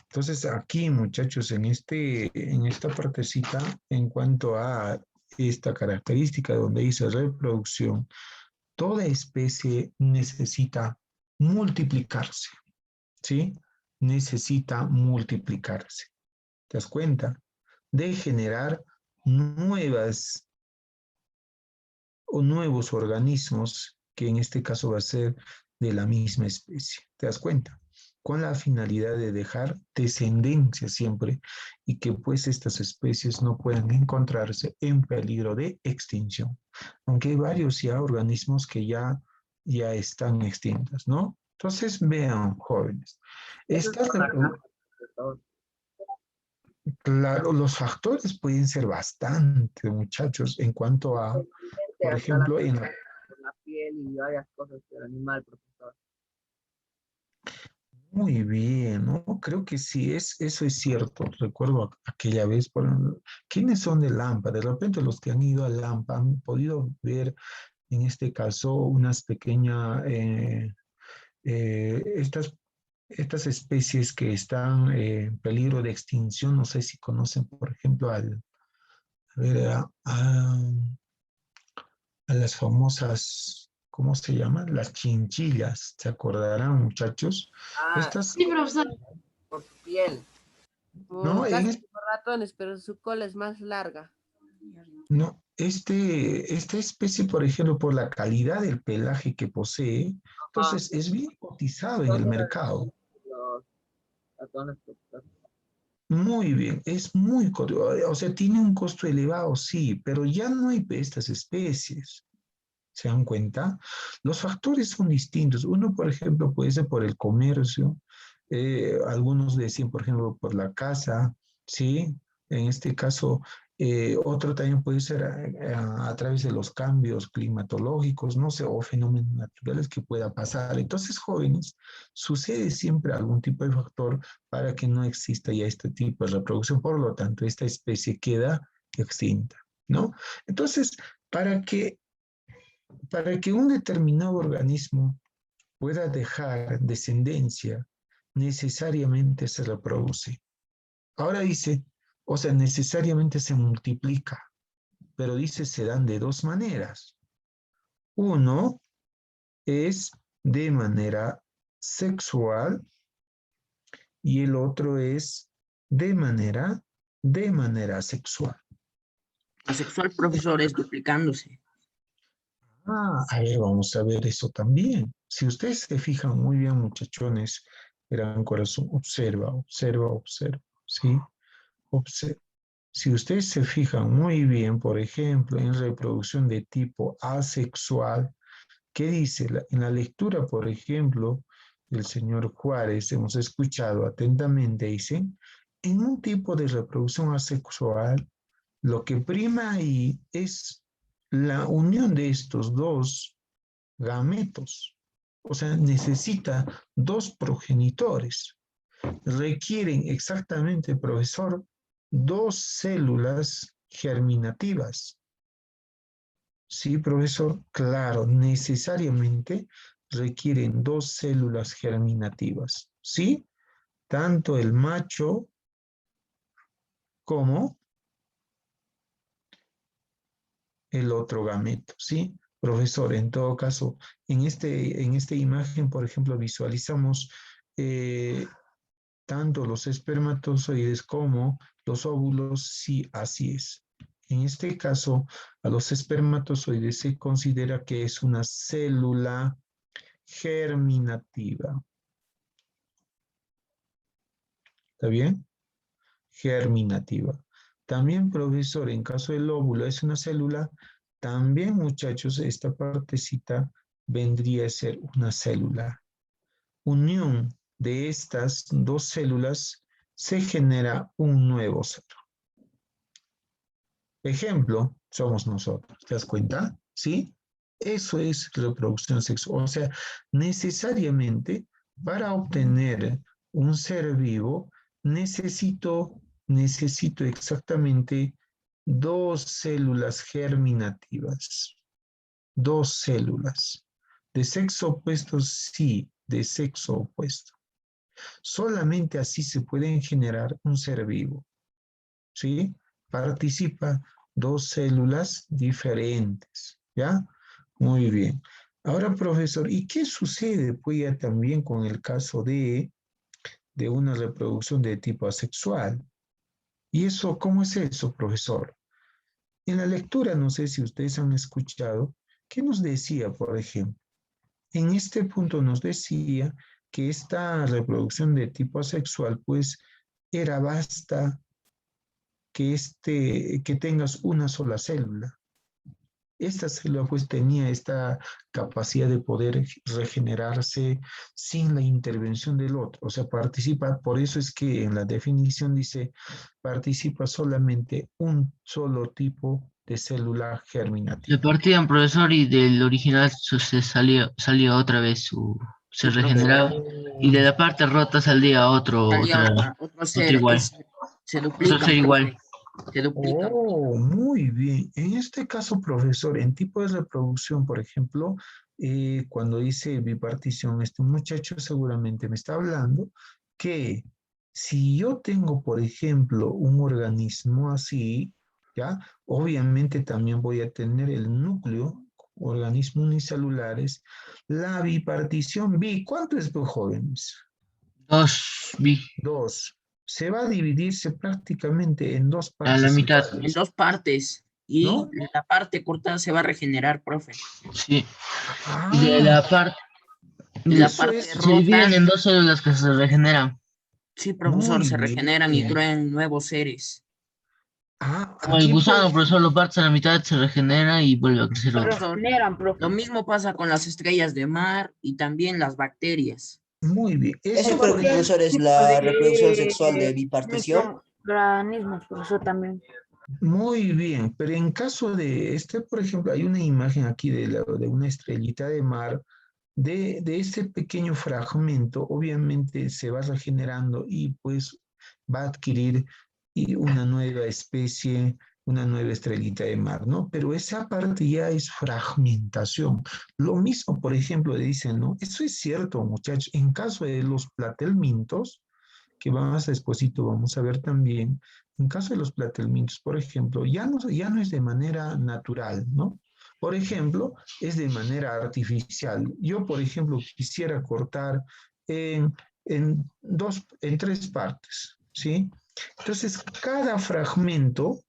Entonces, aquí, muchachos, en esta partecita, en cuanto a esta característica donde dice reproducción, toda especie necesita multiplicarse, ¿sí? Necesita multiplicarse. ¿Te das cuenta? De generar nuevas o nuevos organismos, que en este caso va a ser de la misma especie. ¿Te das cuenta? Con la finalidad de dejar descendencia siempre y que pues estas especies no puedan encontrarse en peligro de extinción. Aunque hay varios ya organismos que ya están extintos, ¿no? Entonces vean, jóvenes, claro, los factores pueden ser bastante, muchachos, en cuanto a, por ejemplo, en la piel y varias cosas del animal, profesor. Muy bien, ¿no? Creo que sí, eso es cierto. Recuerdo aquella vez, ¿quiénes son de Lampa? De repente los que han ido a Lampa han podido ver, en este caso, unas pequeñas, estas especies que están en peligro de extinción. No sé si conocen, por ejemplo, a ver, a las famosas, ¿cómo se llaman? Las chinchillas, ¿se acordarán, muchachos? Estas, Sí, profesor. Por su piel. ¿no? Casi como ratones, pero su cola es más larga. No, esta especie, por ejemplo, por la calidad del pelaje que posee, entonces es bien cotizado en el mercado. Los ratones, profesor. Muy bien, es muy cotizado, o sea, tiene un costo elevado, sí, pero ya no hay estas especies. ¿Se dan cuenta? Los factores son distintos. Uno, por ejemplo, puede ser por el comercio. Algunos decían, por ejemplo, por la caza, ¿sí? En este caso, otro también puede ser a través de los cambios climatológicos, no sé, o fenómenos naturales que pueda pasar. Entonces, jóvenes, sucede siempre algún tipo de factor para que no exista ya este tipo de reproducción. Por lo tanto, esta especie queda extinta, ¿no? Entonces, para que un determinado organismo pueda dejar descendencia, necesariamente se reproduce. Ahora dice, o sea, necesariamente se multiplica, pero dice se dan de dos maneras. Uno es de manera sexual y el otro es de manera asexual. Asexual, profesor, es duplicándose. A ver, vamos a ver eso también. Si ustedes se fijan muy bien, muchachones, gran corazón, observa, ¿sí? Observa. Si ustedes se fijan muy bien, por ejemplo, en reproducción de tipo asexual, ¿qué dice? En la lectura, por ejemplo, del señor Juárez, hemos escuchado atentamente, dice, en un tipo de reproducción asexual, lo que prima ahí es la unión de estos dos gametos. O sea, necesita dos progenitores. Requieren exactamente, profesor, dos células germinativas. Sí, profesor, claro, necesariamente requieren dos células germinativas. ¿Sí? Tanto el macho como el otro gameto, ¿sí? Profesor, en todo caso, en esta imagen, por ejemplo, visualizamos tanto los espermatozoides como los óvulos, sí, así es. En este caso, a los espermatozoides se considera que es una célula germinativa. ¿Está bien? Germinativa. También, profesor, en caso del óvulo es una célula, también, muchachos, esta partecita vendría a ser una célula. Unión de estas dos células se genera un nuevo ser. Ejemplo, somos nosotros. ¿Te das cuenta? ¿Sí? Eso es reproducción sexual. O sea, necesariamente para obtener un ser vivo, necesito exactamente dos células germinativas. Dos células. De sexo opuesto, sí, de sexo opuesto. Solamente así se pueden generar un ser vivo. ¿Sí? Participa dos células diferentes, ¿ya? Muy bien. Ahora, profesor, ¿y qué sucede pues ya también con el caso de una reproducción de tipo asexual? ¿Y eso, cómo es eso, profesor? En la lectura, no sé si ustedes han escuchado, ¿qué nos decía, por ejemplo? En este punto nos decía que esta reproducción de tipo asexual, pues, era basta que tengas una sola célula. Esta célula pues tenía esta capacidad de poder regenerarse sin la intervención del otro. O sea, participa, por eso es que en la definición dice, participa solamente un solo tipo de célula Se germinativa. partían, profesor, y del original se salía otra vez se Sí, profesor. regeneraba, y de la parte rota salía Salía otro otro otro ser, igual, se otro ser duplican, igual. profe. Se duplican, profe. Oh, muy bien. En este caso, profesor, en tipo de reproducción, por ejemplo, cuando dice bipartición, este muchacho seguramente me está hablando que si yo tengo, por ejemplo, un organismo así, ¿ya? Obviamente también voy a tener el núcleo, organismos unicelulares, la bipartición ¿cuánto es, pues, jóvenes? Dos, vi, Dos. Se va a dividirse prácticamente en dos a la partes mitad, En iguales, dos partes. Y ¿no? la parte cortada se va a regenerar, profe. sí. Y de Ah, la parte, Y la eso parte es se dividen rota, en dos células que se regeneran. sí, profesor, muy se regeneran y bien. crean nuevos seres. Ah, Como el aquí por gusano, ejemplo, profesor, lo partes a la mitad, se regenera y vuelve a crecer otro. Profesor, Generan, profe. lo mismo pasa con las estrellas de mar y también las bacterias. muy bien. Ese Eso, creo que, por profesor, es tipo la reproducción sexual de de bipartición. microorganismos, profesor, también. muy bien. Pero en caso de este, por ejemplo, hay una imagen aquí de una estrellita de mar. De este pequeño fragmento, obviamente se va regenerando y pues va a adquirir una nueva especie, una nueva estrellita de mar, ¿no? Pero esa parte ya es fragmentación. Lo mismo, por ejemplo, dicen, ¿no? Eso es cierto, muchachos. En caso de los platelmintos, que más despuesito vamos a ver también, en caso de los platelmintos, por ejemplo, ya no es de manera natural, ¿no? Por ejemplo, es de manera artificial. Yo, por ejemplo, quisiera cortar en, en tres partes, ¿sí? Entonces, cada fragmento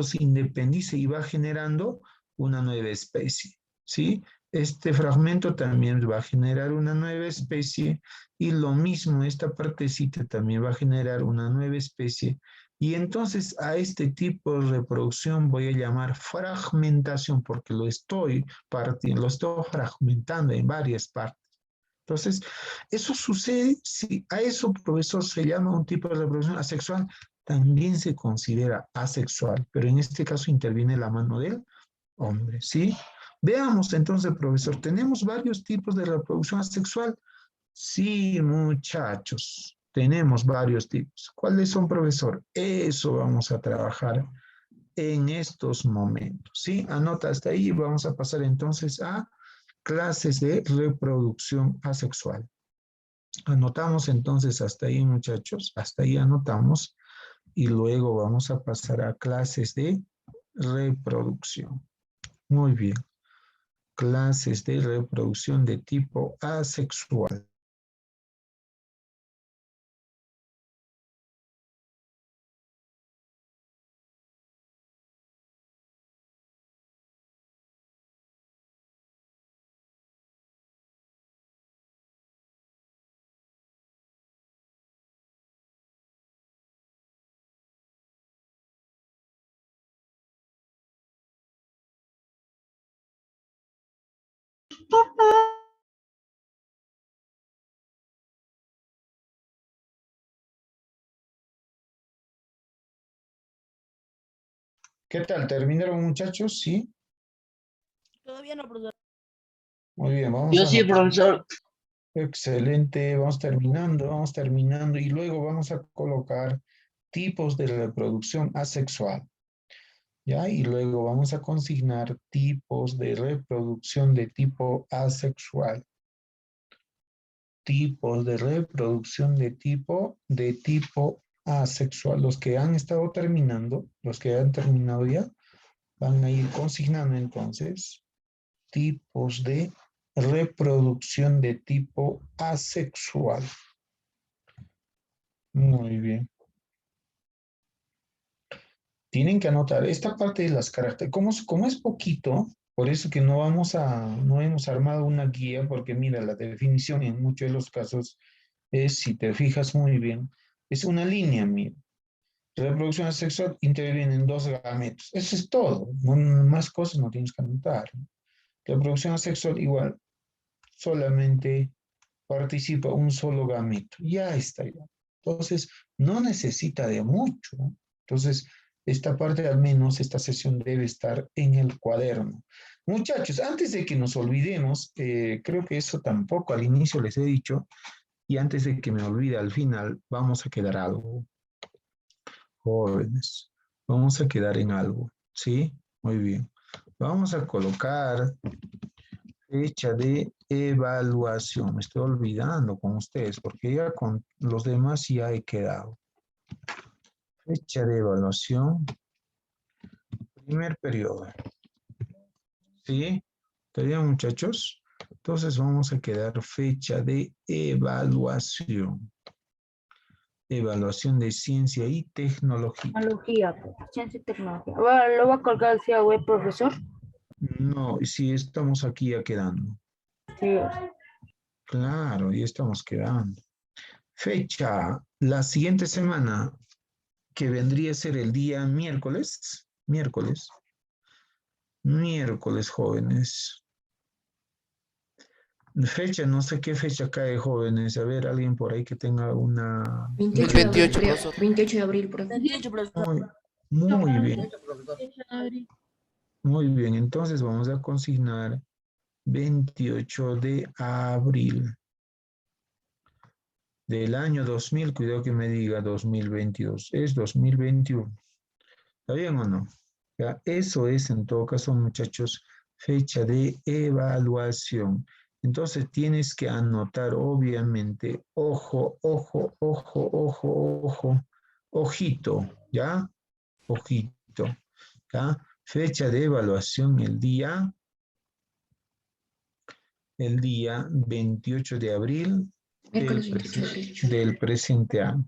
se independiza y va generando una nueva especie, ¿sí? Este fragmento también va a generar una nueva especie y lo mismo, esta partecita también va a generar una nueva especie. Y entonces a este tipo de reproducción voy a llamar fragmentación porque lo estoy partiendo, lo estoy fragmentando en varias partes. Entonces, eso sucede si a eso, profesor, se llama un tipo de reproducción asexual, también se considera asexual, pero en este caso interviene la mano del hombre, ¿sí? Veamos entonces, profesor, ¿tenemos varios tipos de reproducción asexual? Sí, muchachos, tenemos varios tipos. ¿Cuáles son, profesor? Eso vamos a trabajar en estos momentos, ¿sí? Anota hasta ahí y vamos a pasar entonces a clases de reproducción asexual. Anotamos entonces hasta ahí, muchachos, hasta ahí anotamos y luego vamos a pasar a clases de reproducción. Muy bien, clases de reproducción de tipo asexual. ¿Qué tal? ¿Terminaron, muchachos? ¿Sí? Todavía no, profesor. Muy bien, vamos Yo a sí, anotar. profesor. Excelente, vamos terminando y luego vamos a colocar tipos de reproducción asexual. ¿Ya? Y luego vamos a consignar tipos de reproducción de tipo asexual. Tipos de reproducción de tipo asexual. Los que han estado terminando, los que han terminado ya, van a ir consignando entonces tipos de reproducción de tipo asexual. Muy bien. Tienen que anotar esta parte de las características. Como es poquito, por eso que no hemos armado una guía, porque mira, la definición en muchos de los casos es, si te fijas muy bien, es una línea, mira. Reproducción asexual interviene en 2 gametos. Eso es todo. Más cosas no tienes que anotar. Reproducción asexual igual, solamente participa un solo gameto. Ya está. Ya. Entonces, no necesita de mucho. Entonces, esta parte al menos, esta sesión debe estar en el cuaderno. Muchachos, antes de que nos olvidemos, creo que eso tampoco al inicio les he dicho, y antes de que me olvide al final, vamos a quedar algo. Jóvenes, vamos a quedar en algo, ¿sí? Muy bien. Vamos a colocar fecha de evaluación. Me estoy olvidando con ustedes porque ya con los demás ya he quedado. Fecha de evaluación. Primer periodo. ¿Sí? ¿Está bien, muchachos? Entonces vamos a quedar fecha de evaluación. Evaluación de ciencia y tecnología. Ciencia y tecnología. Bueno, ¿lo va a colgar hacia web, profesor? No, si estamos aquí ya quedando. Sí. Claro, ya estamos quedando. Fecha, la siguiente semana, que vendría a ser el día miércoles. Miércoles, jóvenes. Fecha, no sé qué fecha cae, jóvenes. A ver, alguien por ahí que tenga una... 28 de abril, 28 de abril, profesor. 28, profesor. Muy bien. Muy bien, entonces vamos a consignar 28 de abril del año 2000, cuidado que me diga 2022, es 2021. ¿Está bien o no? Ya, eso es en todo caso, muchachos, fecha de evaluación. Entonces tienes que anotar, obviamente, ojo, ojo, ojo, ojo, ojo, ojito, ¿ya? Ojito, ¿ya? Fecha de evaluación el día 28 de abril del presente año,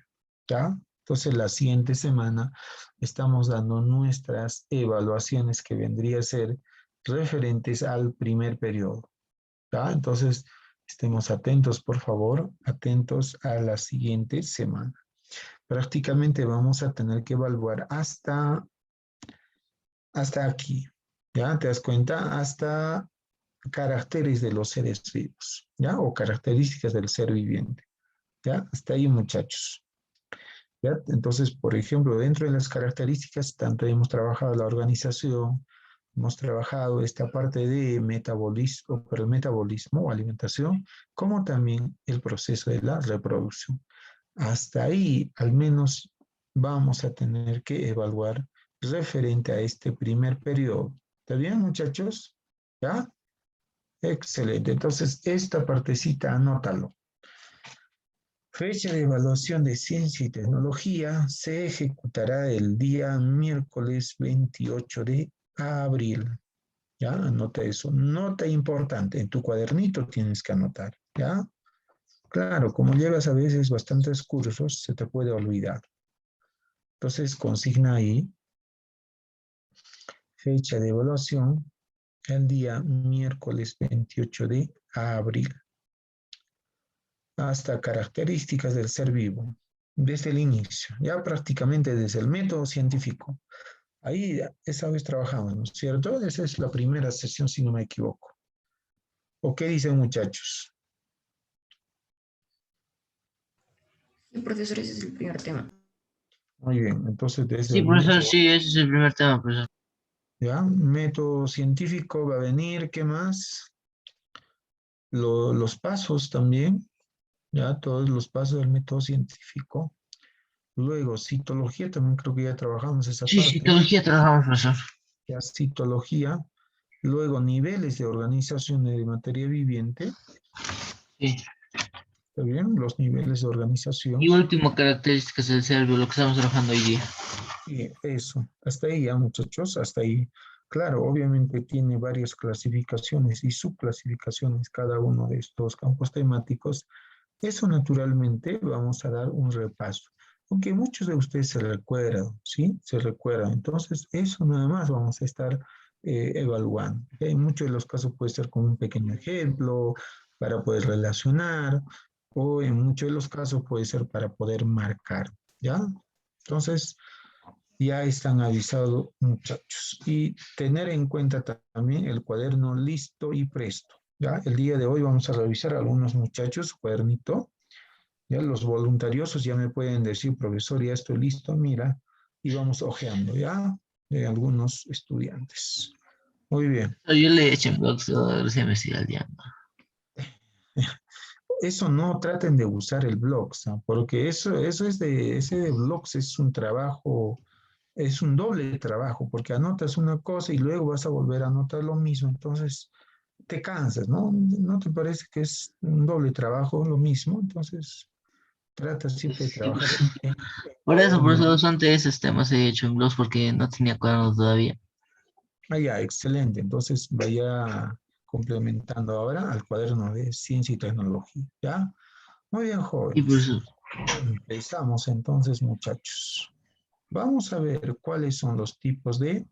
¿ya? Entonces la siguiente semana estamos dando nuestras evaluaciones que vendría a ser referentes al primer periodo, ¿ya? Entonces estemos atentos, por favor, atentos a la siguiente semana. Prácticamente vamos a tener que evaluar hasta aquí, ¿ya? ¿Te das cuenta? Hasta caracteres de los seres vivos, ¿ya? O características del ser viviente, ¿ya? Hasta ahí, muchachos. ¿Ya? Entonces, por ejemplo, dentro de las características, tanto hemos trabajado la organización, hemos trabajado esta parte de metabolismo, pero el metabolismo o alimentación, como también el proceso de la reproducción. Hasta ahí, al menos, vamos a tener que evaluar referente a este primer periodo. ¿Está bien, muchachos? ¿Ya? Excelente. Entonces, esta partecita, anótalo. Fecha de evaluación de ciencia y tecnología se ejecutará el día miércoles 28 de abril. ¿Ya? Anota eso. Nota importante. En tu cuadernito tienes que anotar. ¿Ya? Claro, como llevas a veces bastantes cursos, se te puede olvidar. Entonces, consigna ahí. Fecha de evaluación el día miércoles 28 de abril. Hasta características del ser vivo, desde el inicio, ya prácticamente desde el método científico. Ahí esa vez trabajamos, ¿no es cierto? Esa es la primera sesión, si no me equivoco. ¿O qué dicen, muchachos? Sí, profesor, ese es el primer tema. Muy bien, entonces desde Sí, el profesor, método, sí, ese es el primer tema, profesor. ¿ya? Método científico va a venir, ¿qué más? Los pasos también, ya, todos los pasos del método científico. Luego, citología, también creo que ya trabajamos esa Sí, parte. psicología trabajamos, profesor. Ya, citología. Luego, niveles de organización de materia viviente. Sí. ¿Está bien? Los niveles de organización. Y último, características del cerebro, lo que estamos trabajando hoy día. Y eso, hasta ahí ya, muchachos, hasta ahí. Claro, obviamente tiene varias clasificaciones y subclasificaciones cada uno de estos campos temáticos. Eso naturalmente vamos a dar un repaso. Aunque muchos de ustedes se recuerdan, ¿sí? Se recuerdan. Entonces, eso nada más vamos a estar evaluando. En muchos de los casos puede ser con un pequeño ejemplo para poder relacionar, o en muchos de los casos puede ser para poder marcar, ¿ya? Entonces, ya están avisados, muchachos. Y tener en cuenta también el cuaderno listo y presto. ¿Ya? El día de hoy vamos a revisar a algunos muchachos su cuadernito. Ya los voluntariosos ya me pueden decir, profesor, ya estoy listo, mira, y vamos ojeando, ¿ya? De algunos estudiantes. Muy bien. Yo le eché en blogs, recién me estoy aliando. Eso no traten de usar el blogs, ¿no? Porque eso es ese de blogs es un trabajo, es un doble trabajo, porque anotas una cosa y luego vas a volver a anotar lo mismo, entonces te cansas, ¿no? ¿No te parece que es un doble trabajo lo mismo? Entonces trata siempre de trabajar Por eso, en el... profesor, antes esos temas he hecho en blogs porque no tenía cuadernos todavía. Ah, ya, excelente. Entonces vaya complementando ahora al cuaderno de ciencia y tecnología, ¿ya? Muy bien, Y por jóvenes. eso, Empezamos entonces, muchachos. Vamos a ver cuáles son los tipos de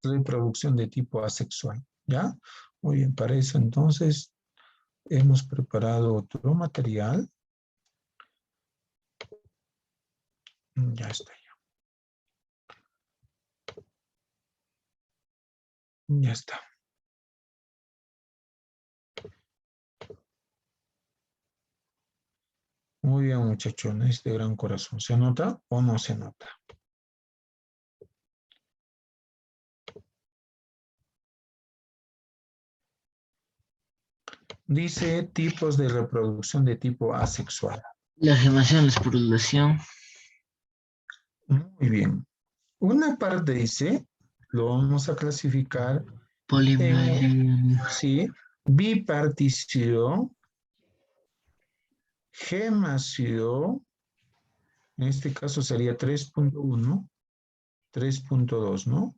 reproducción de tipo asexual, ¿ya? Muy bien, para eso entonces hemos preparado otro material. Ya está. Ya está. Muy bien, muchachones de gran corazón. ¿Se nota o no se nota? Dice tipos de reproducción de tipo asexual. la gemación, la esporulación, Muy bien. Una parte dice, lo vamos a clasificar en, polimería, sí, bipartición, gemación, en este caso sería 3.1, 3.2, ¿no?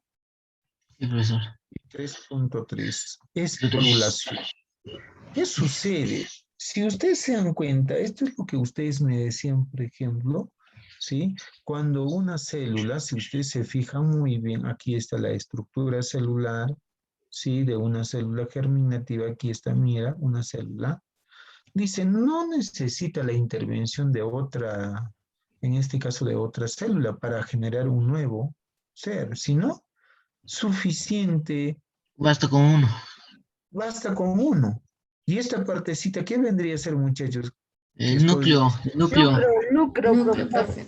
sí, profesor. 3.3, esporulación. ¿Qué sucede? Si ustedes se dan cuenta, esto es lo que ustedes me decían, por ejemplo, ¿sí? Cuando una célula, si ustedes se fijan muy bien, aquí está la estructura celular, ¿sí? De una célula germinativa, aquí está, mira, una célula. Dice, no necesita la intervención de otra, en este caso de otra célula, para generar un nuevo ser, sino suficiente, Basta con uno. basta con uno. Y esta partecita, ¿qué vendría a ser, muchachos? Que El estoy... núcleo, el núcleo. Núcleo, Núcleo, profesor. profe.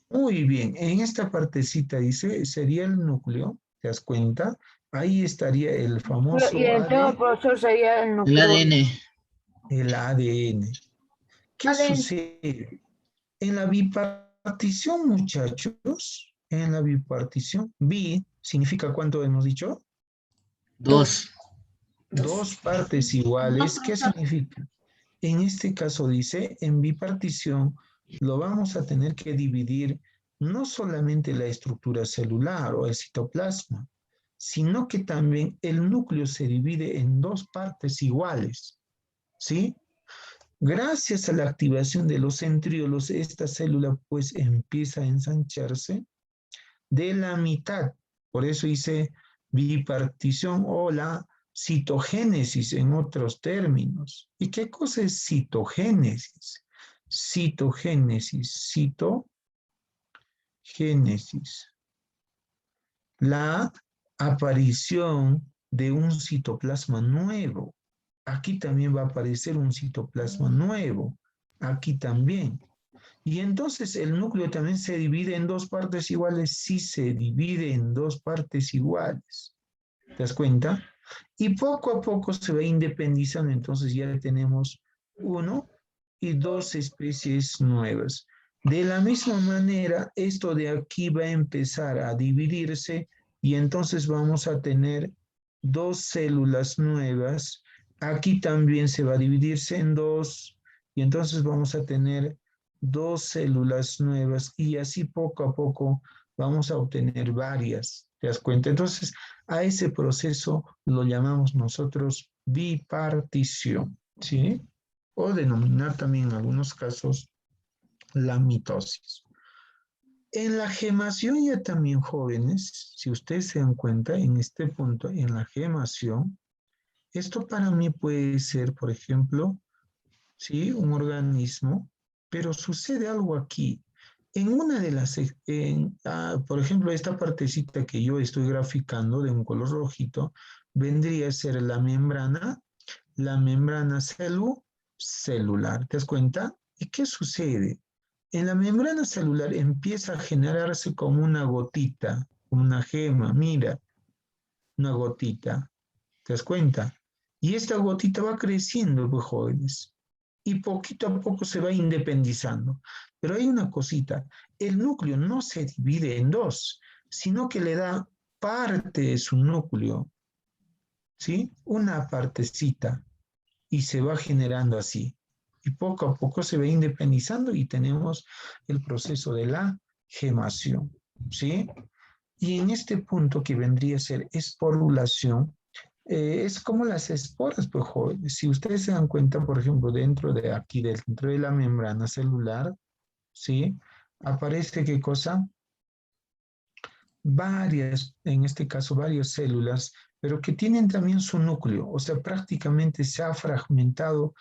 Muy bien, en esta partecita dice, sería el núcleo, ¿te das cuenta? Ahí estaría el famoso Y en todo profesor sería el El núcleo. ADN. el ADN. ¿Qué ADN. sucede? En la bipartición, muchachos, en la bipartición, bi significa ¿cuánto hemos dicho? Dos. Dos partes iguales. ¿Qué significa? En este caso dice, en bipartición lo vamos a tener que dividir no solamente la estructura celular o el citoplasma, sino que también el núcleo se divide en dos partes iguales, ¿sí? Gracias a la activación de los centriolos, esta célula pues empieza a ensancharse de la mitad. Por eso dice bipartición o la citogénesis en otros términos. ¿Y qué cosa es citogénesis? Citogénesis, citogénesis. La aparición de un citoplasma nuevo. Aquí también va a aparecer un citoplasma nuevo. Aquí también. Y entonces el núcleo también se divide en dos partes iguales. Sí, se divide en dos partes iguales. ¿Te das cuenta? Y poco a poco se va independizando. Entonces ya tenemos 1 y 2 especies nuevas. De la misma manera, esto de aquí va a empezar a dividirse y entonces vamos a tener 2 células nuevas. Aquí también se va a dividirse en 2 y entonces vamos a tener 2 células nuevas y así poco a poco vamos a obtener varias. ¿Te das cuenta? Entonces, a ese proceso lo llamamos nosotros bipartición, ¿sí? O denominar también en algunos casos la mitosis. En la gemación ya también, jóvenes, si ustedes se dan cuenta, en este punto, en la gemación, esto para mí puede ser, por ejemplo, ¿sí? Un organismo, pero sucede algo aquí. En una de las, por ejemplo, esta partecita que yo estoy graficando de un color rojito, vendría a ser la membrana celular. ¿Te das cuenta? ¿Y qué sucede? En la membrana celular empieza a generarse como una gotita, como una gema, mira, una gotita. ¿Te das cuenta? Y esta gotita va creciendo, pues, jóvenes. Y poquito a poco se va independizando. Pero hay una cosita, el núcleo no se divide en dos, sino que le da parte de su núcleo, ¿sí? Una partecita, y se va generando así. Y poco a poco se va independizando y tenemos el proceso de la gemación, ¿sí? Y en este punto que vendría a ser esporulación, es como las esporas, pues, jóvenes. Si ustedes se dan cuenta, por ejemplo, dentro de aquí, dentro de la membrana celular, ¿sí? Aparece, ¿qué cosa? Varias, en este caso, varias células, pero que tienen también su núcleo, o sea, prácticamente se ha fragmentado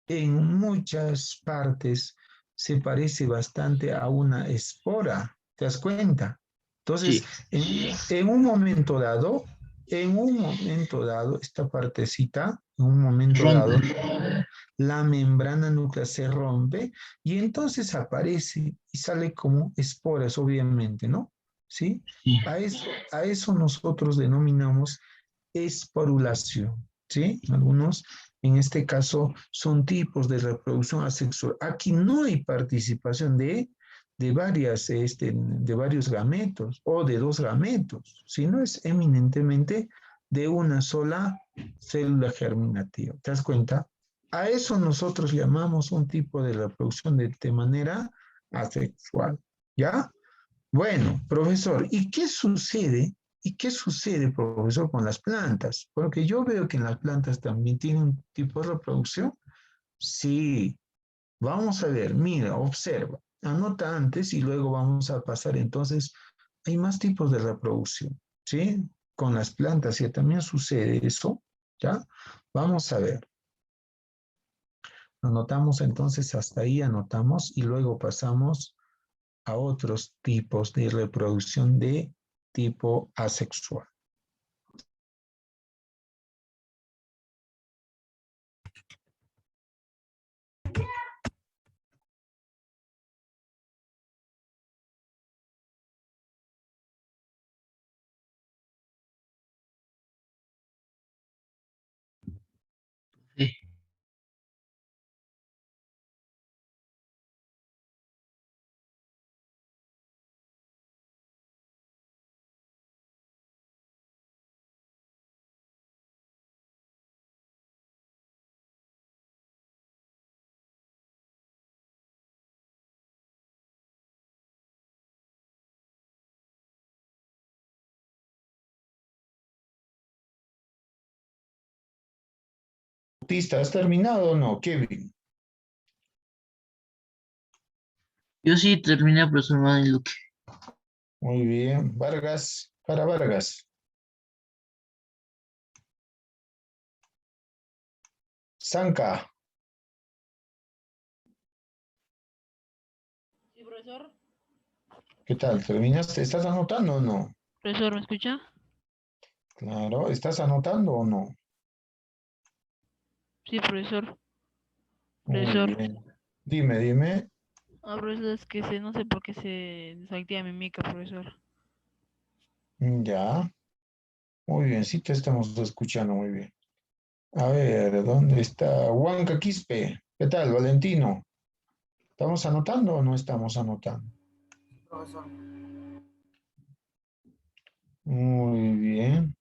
en muchas partes, se parece bastante a una espora, ¿te das cuenta? Entonces, en un momento dado, esta partecita, en un momento dado, la membrana nuclear se rompe y entonces aparece y sale como esporas, obviamente, ¿no? ¿Sí? A eso nosotros denominamos esporulación, ¿sí? Algunos, en este caso, son tipos de reproducción asexual. Aquí no hay participación de varios gametos o de dos gametos, sino es eminentemente de una sola célula germinativa. ¿Te das cuenta? A eso nosotros llamamos un tipo de reproducción de manera asexual. ¿Ya? Bueno, profesor, ¿y qué sucede? ¿Y qué sucede, profesor, con las plantas? Porque yo veo que en las plantas también tienen un tipo de reproducción. Sí, vamos a ver, mira, observa, anota antes y luego vamos a pasar entonces. Hay más tipos de reproducción, ¿sí? Con las plantas ya también sucede eso, ¿ya? Vamos a ver. Anotamos entonces hasta ahí, anotamos y luego pasamos a otros tipos de reproducción de tipo asexual. Sí. ¿Has terminado o no, Kevin? Yo sí terminé, profesor Luque. Muy bien. Vargas, para Vargas. Zanca. Sí, profesor. ¿Qué tal? ¿Terminaste? ¿Estás anotando o no? Profesor, ¿me escucha? Claro, ¿estás anotando o no? Sí, profesor. Muy Profesor. bien. Dime. Ah, profesor, es que no sé por qué se desactiva mi mica, profesor. Ya, muy bien, sí te estamos escuchando muy bien. A ver, ¿dónde está Huanca Quispe? ¿Qué tal, Valentino? ¿Estamos anotando o no estamos anotando? Profesor. Muy bien.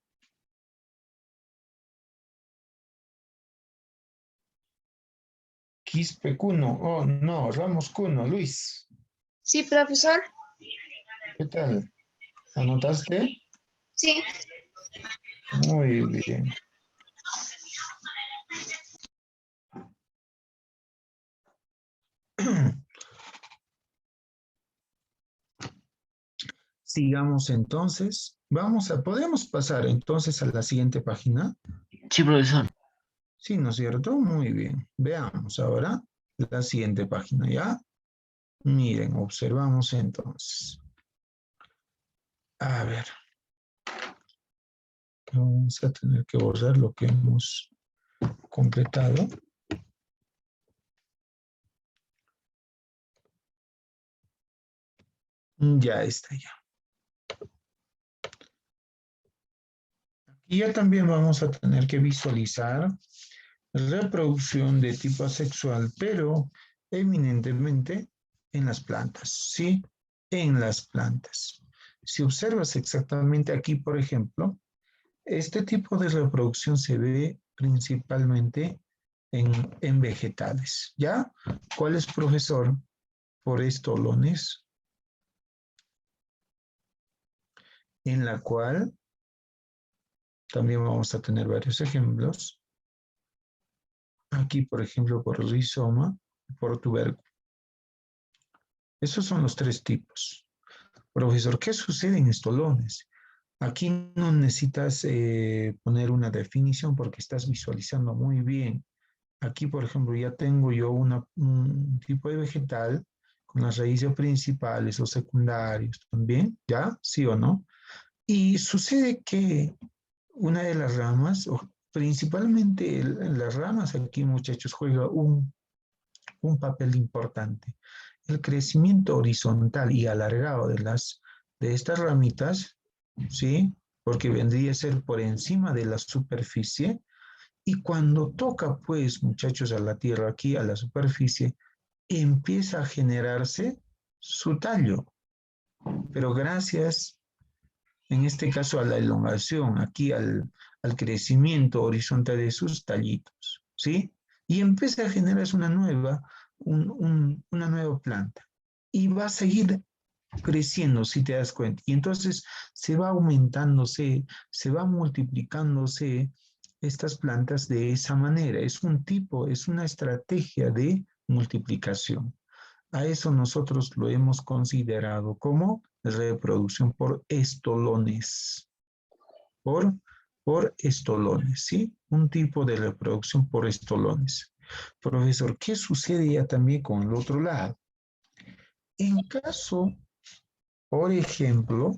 Quispe Cuno, oh no, Ramos Cuno, Luis, Sí, profesor. ¿qué tal? ¿Anotaste? Sí. Muy bien. Sigamos entonces. ¿Podemos pasar entonces a la siguiente página? Sí, profesor. Sí, ¿no es cierto? Muy bien. Veamos ahora la siguiente página, ¿ya? Miren, observamos entonces. A ver. Vamos a tener que borrar lo que hemos completado. Ya está, ya. Y ya también vamos a tener que visualizar reproducción de tipo asexual, pero eminentemente en las plantas, ¿sí? En las plantas. Si observas exactamente aquí, por ejemplo, este tipo de reproducción se ve principalmente en vegetales, ¿ya? ¿Cuál es, profesor? Por estolones, en la cual también vamos a tener varios ejemplos. Aquí, por ejemplo, por rizoma, por tubérculo. Esos son los tres tipos. Profesor, ¿qué sucede en estolones? Aquí no necesitas poner una definición porque estás visualizando muy bien. Aquí, por ejemplo, ya tengo yo un tipo de vegetal con las raíces principales o secundarios también, ¿ya? ¿Sí o no? Y sucede que una de las ramas, o principalmente las ramas aquí, muchachos, juega un papel importante. El crecimiento horizontal y alargado de estas ramitas, ¿sí? Porque vendría a ser por encima de la superficie, y cuando toca, pues, muchachos, a la tierra, aquí a la superficie, empieza a generarse su tallo. Pero gracias, en este caso, a la elongación, aquí al crecimiento horizontal de sus tallitos, ¿sí? Y empieza a generarse una nueva planta. Y va a seguir creciendo, si te das cuenta. Y entonces se va aumentándose, se va multiplicándose estas plantas de esa manera. Es una estrategia de multiplicación. A eso nosotros lo hemos considerado como reproducción por estolones. Por estolones, ¿sí? Un tipo de reproducción por estolones. Profesor, ¿qué sucede ya también con el otro lado? En caso, por ejemplo,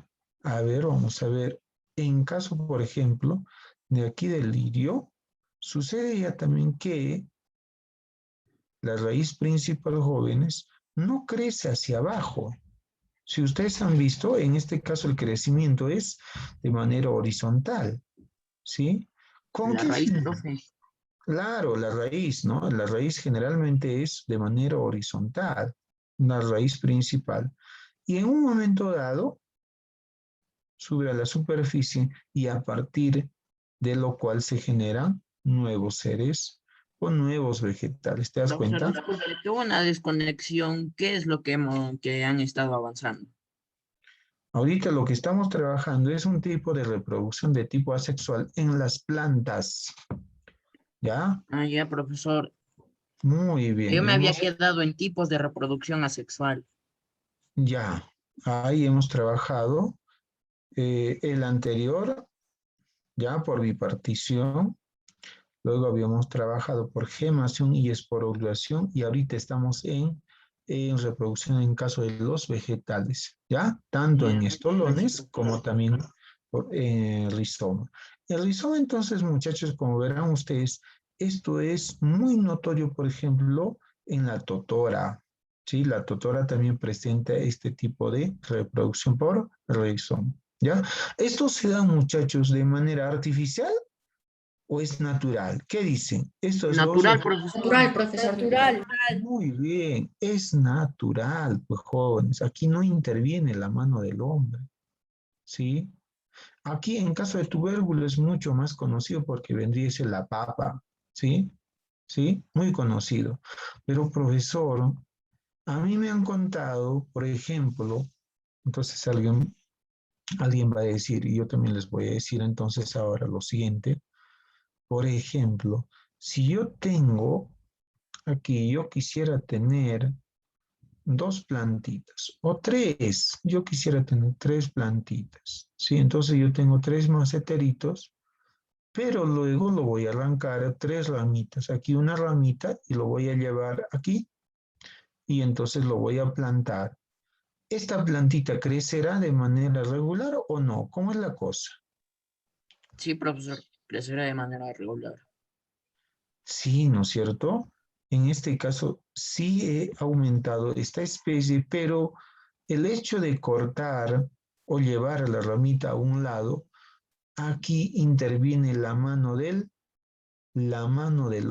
a ver, vamos a ver, en caso, por ejemplo, de aquí del lirio, sucede ya también que la raíz principal, jóvenes, no crece hacia abajo. Si ustedes han visto, en este caso el crecimiento es de manera horizontal, ¿sí? ¿Con La qué raíz, fin? profe. Claro, la raíz, ¿no? La raíz generalmente es de manera horizontal, una raíz principal. Y en un momento dado, sube a la superficie y a partir de lo cual se generan nuevos seres o nuevos vegetales. ¿Te das Profesor, cuenta? disculpe, que hubo una desconexión. ¿Qué es lo que han estado avanzando? Ahorita lo que estamos trabajando es un tipo de reproducción de tipo asexual en las plantas. ¿Ya? Ah, ya, profesor. Muy bien. Yo me había quedado en tipos de reproducción asexual. Ya, ahí hemos trabajado. El anterior, ya por bipartición. Luego habíamos trabajado por gemación y esporulación y ahorita estamos en reproducción en caso de los vegetales, ¿ya? Tanto en estolones como también rizoma. El rizoma, entonces, muchachos, como verán ustedes, esto es muy notorio, por ejemplo, en la totora. ¿Sí? La totora también presenta este tipo de reproducción por rizoma. ¿Ya? ¿Esto se da, muchachos, de manera artificial o es natural? ¿Qué dicen? Estos dos. Natural, profesor. Natural, profesor. Natural. Muy bien, es natural, pues jóvenes. Aquí no interviene la mano del hombre. ¿Sí? Aquí en caso de tubérculo es mucho más conocido porque vendría a ser la papa, ¿sí? ¿Sí? Muy conocido. Pero profesor, a mí me han contado, por ejemplo, entonces alguien va a decir, y yo también les voy a decir entonces ahora lo siguiente, por ejemplo, si yo tengo aquí, yo quisiera tener dos plantitas o tres, yo quisiera tener tres plantitas, ¿sí? Entonces yo tengo tres maceteritos, pero luego lo voy a arrancar a tres ramitas, aquí una ramita y lo voy a llevar aquí y entonces lo voy a plantar. ¿Esta plantita crecerá de manera regular o no? ¿Cómo es la cosa? Sí, profesor. Crecerá de manera regular. Sí, ¿no es cierto? En este caso sí he aumentado esta especie, pero el hecho de cortar o llevar la ramita a un lado, aquí interviene la mano del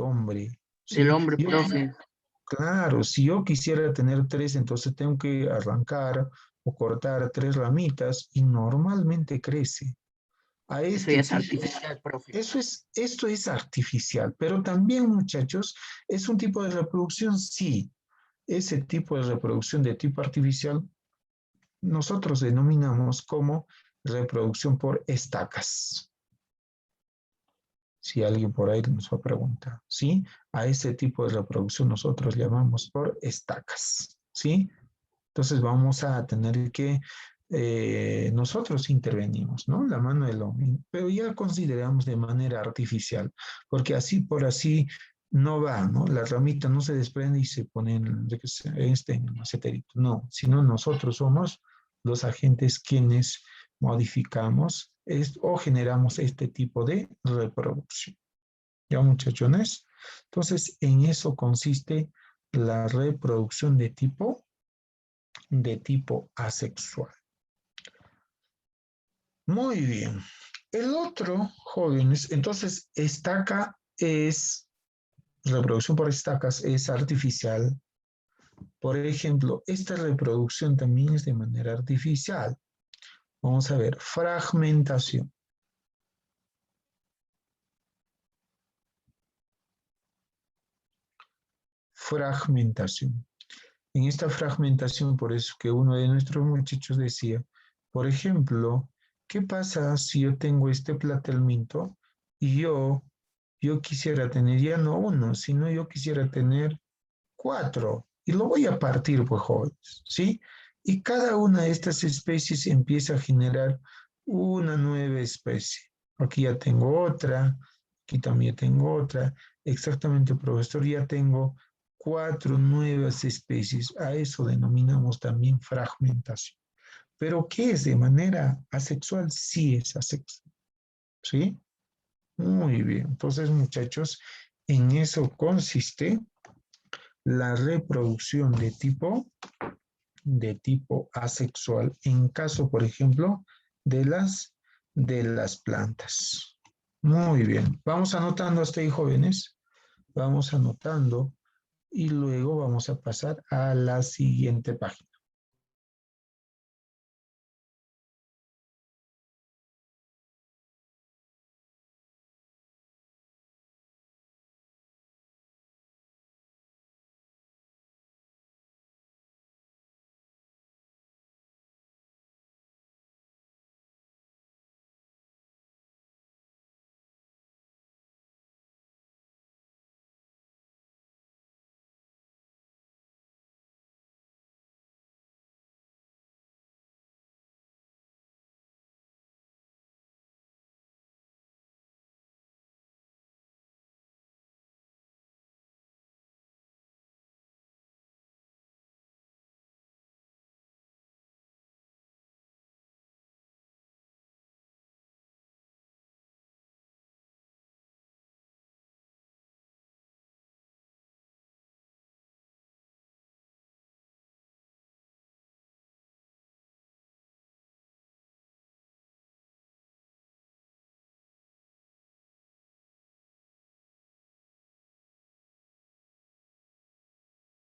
hombre, Del ¿sí? hombre, profe. Claro, si yo quisiera tener tres, entonces tengo que arrancar o cortar tres ramitas y normalmente crece. A Eso ya este es tipo, artificial, profe. esto es artificial, pero también, muchachos, es un tipo de reproducción, sí. Ese tipo de reproducción de tipo artificial nosotros denominamos como reproducción por estacas. Si alguien por ahí nos va a preguntar, ¿sí? A ese tipo de reproducción nosotros llamamos por estacas, ¿sí? Entonces vamos a tener que nosotros intervenimos, ¿no? La mano del hombre, pero ya consideramos de manera artificial, porque así por así no va, ¿no? La ramita no se desprende y se pone en el maceterito, no, sino nosotros somos los agentes quienes modificamos o generamos este tipo de reproducción. ¿Ya, muchachones? Entonces, en eso consiste la reproducción de tipo asexual. Muy bien. El otro, jóvenes, entonces estaca es, reproducción por estacas es artificial. Por ejemplo, esta reproducción también es de manera artificial. Vamos a ver, fragmentación. Fragmentación. En esta fragmentación, por eso que uno de nuestros muchachos decía, por ejemplo, ¿qué pasa si yo tengo este platelminto y yo quisiera tener ya no uno, sino yo quisiera tener cuatro? Y lo voy a partir, pues, jóvenes, ¿sí? Y cada una de estas especies empieza a generar una nueva especie. Aquí ya tengo otra, aquí también tengo otra. Exactamente, profesor, ya tengo cuatro nuevas especies. A eso denominamos también fragmentación. ¿Pero qué es de manera asexual? Sí es asexual, ¿sí? Muy bien. Entonces, muchachos, en eso consiste la reproducción de tipo asexual en caso, por ejemplo, de las plantas. Muy bien. Vamos anotando hasta ahí, jóvenes. Vamos anotando y luego vamos a pasar a la siguiente página.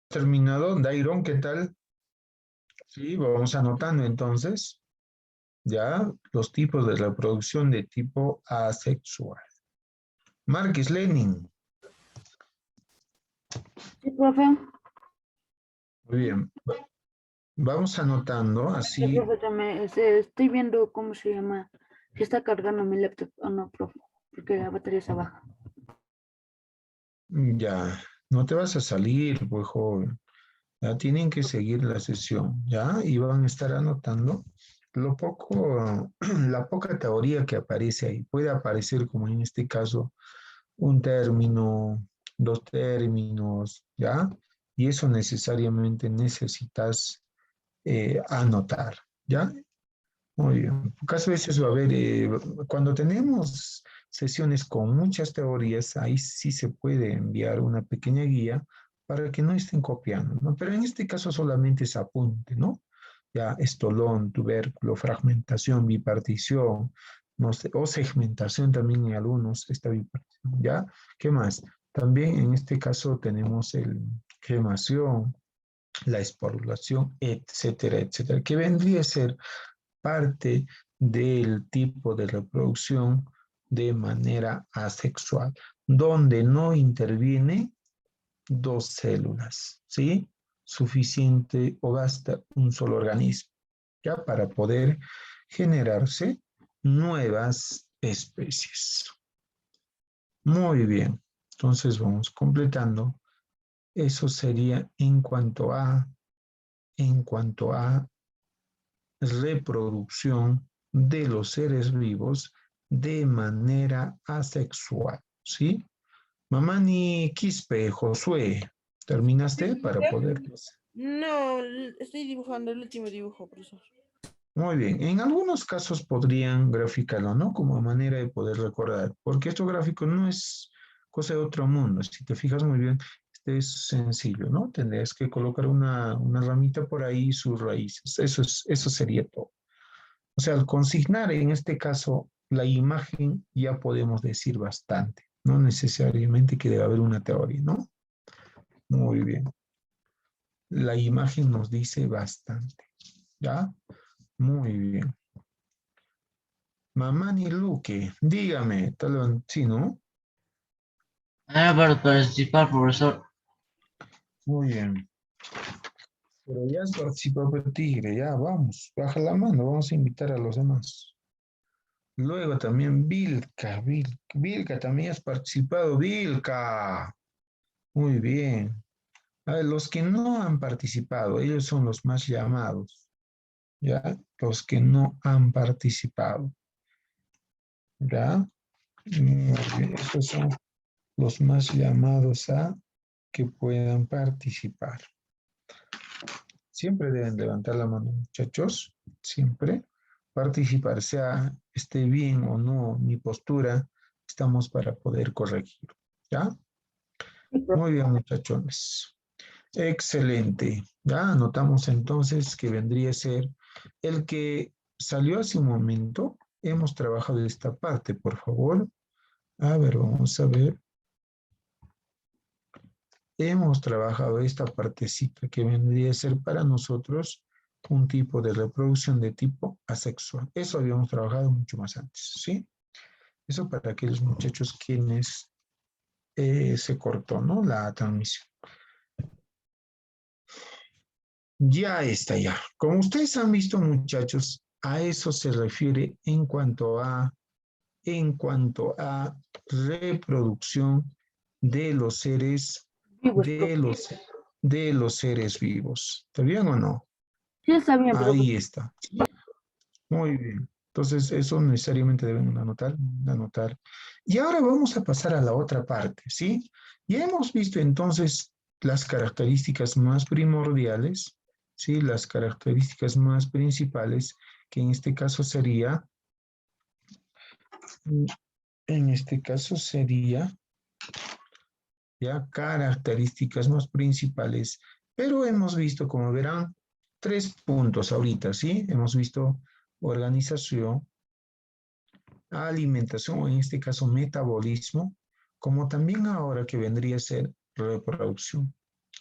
terminado? Dairon, ¿qué tal? Sí, vamos anotando entonces, ya, los tipos de reproducción de tipo asexual. Marquis Lenin. Sí, profe. Muy bien. Vamos anotando Sí, así. profe, estoy viendo cómo se llama. Si está cargando mi laptop o no, profe. Porque la batería está baja. Ya, no te vas a salir, pues joven. Ya tienen que seguir la sesión, ¿ya? Y van a estar anotando lo poco, la poca teoría que aparece ahí. Puede aparecer, como en este caso, un término, dos términos, ¿ya? Y eso necesariamente necesitas anotar, ¿ya? Muy bien. Pocas veces va a haber, cuando tenemos sesiones con muchas teorías, ahí sí se puede enviar una pequeña guía para que no estén copiando, ¿no? Pero en este caso solamente es apunte, ¿no? Ya estolón, tubérculo, fragmentación, bipartición, no sé, o segmentación también en algunos, esta bipartición, ¿ya? ¿Qué más? También en este caso tenemos el gemación, la esporulación, etcétera, etcétera, que vendría a ser parte del tipo de reproducción de manera asexual, donde no interviene dos células, ¿sí? Suficiente o basta un solo organismo, ¿ya? Para poder generarse nuevas especies. Muy bien, entonces vamos completando. Eso sería en cuanto a reproducción de los seres vivos de manera asexual, ¿sí? Mamani Quispe, Josué, ¿terminaste para poder? No, estoy dibujando el último dibujo, profesor. Muy bien, en algunos casos podrían graficarlo, ¿no? Como manera de poder recordar, porque esto gráfico no es cosa de otro mundo. Si te fijas muy bien, este es sencillo, ¿no? Tendrías que colocar una ramita por ahí y sus raíces. Eso sería todo. O sea, al consignar en este caso la imagen ya podemos decir bastante. No necesariamente que debe haber una teoría, ¿no? Muy bien. La imagen nos dice bastante. ¿Ya? Muy bien. Mamani Luque, dígame, tal sí, ¿no? Para participar, profesor. Muy bien. Pero ya has participado, pero Tigre, ya vamos, baja la mano, vamos a invitar a los demás. Luego también Vilca, también has participado, Vilca. Muy bien. A ver, los que no han participado, ellos son los más llamados, ¿ya? Los que no han participado, ¿ya? Muy bien, estos son los más llamados a que puedan participar. Siempre deben levantar la mano, muchachos, siempre. Participar, sea esté bien o no mi postura, estamos para poder corregir, ¿ya? Muy bien, muchachones. Excelente. Ya anotamos entonces que vendría a ser el que salió hace un momento. Hemos trabajado esta parte, por favor. A ver, vamos a ver. Hemos trabajado esta partecita que vendría a ser para nosotros un tipo de reproducción de tipo asexual. Eso habíamos trabajado mucho más antes, ¿sí? Eso para aquellos muchachos quienes se cortó, ¿no? La transmisión. Ya está, ya. Como ustedes han visto, muchachos, a eso se refiere en cuanto a reproducción de los seres de los seres vivos. ¿Está bien o no? Sí, está bien, profe. Ahí está. Muy bien. Entonces, eso necesariamente deben anotar. Y ahora vamos a pasar a la otra parte, ¿sí? Ya hemos visto entonces las características más primordiales, ¿sí? Las características más principales, que en este caso sería, ya características más principales, pero hemos visto, como verán, 3 puntos ahorita, ¿sí? Hemos visto organización, alimentación, o en este caso metabolismo, como también ahora que vendría a ser reproducción.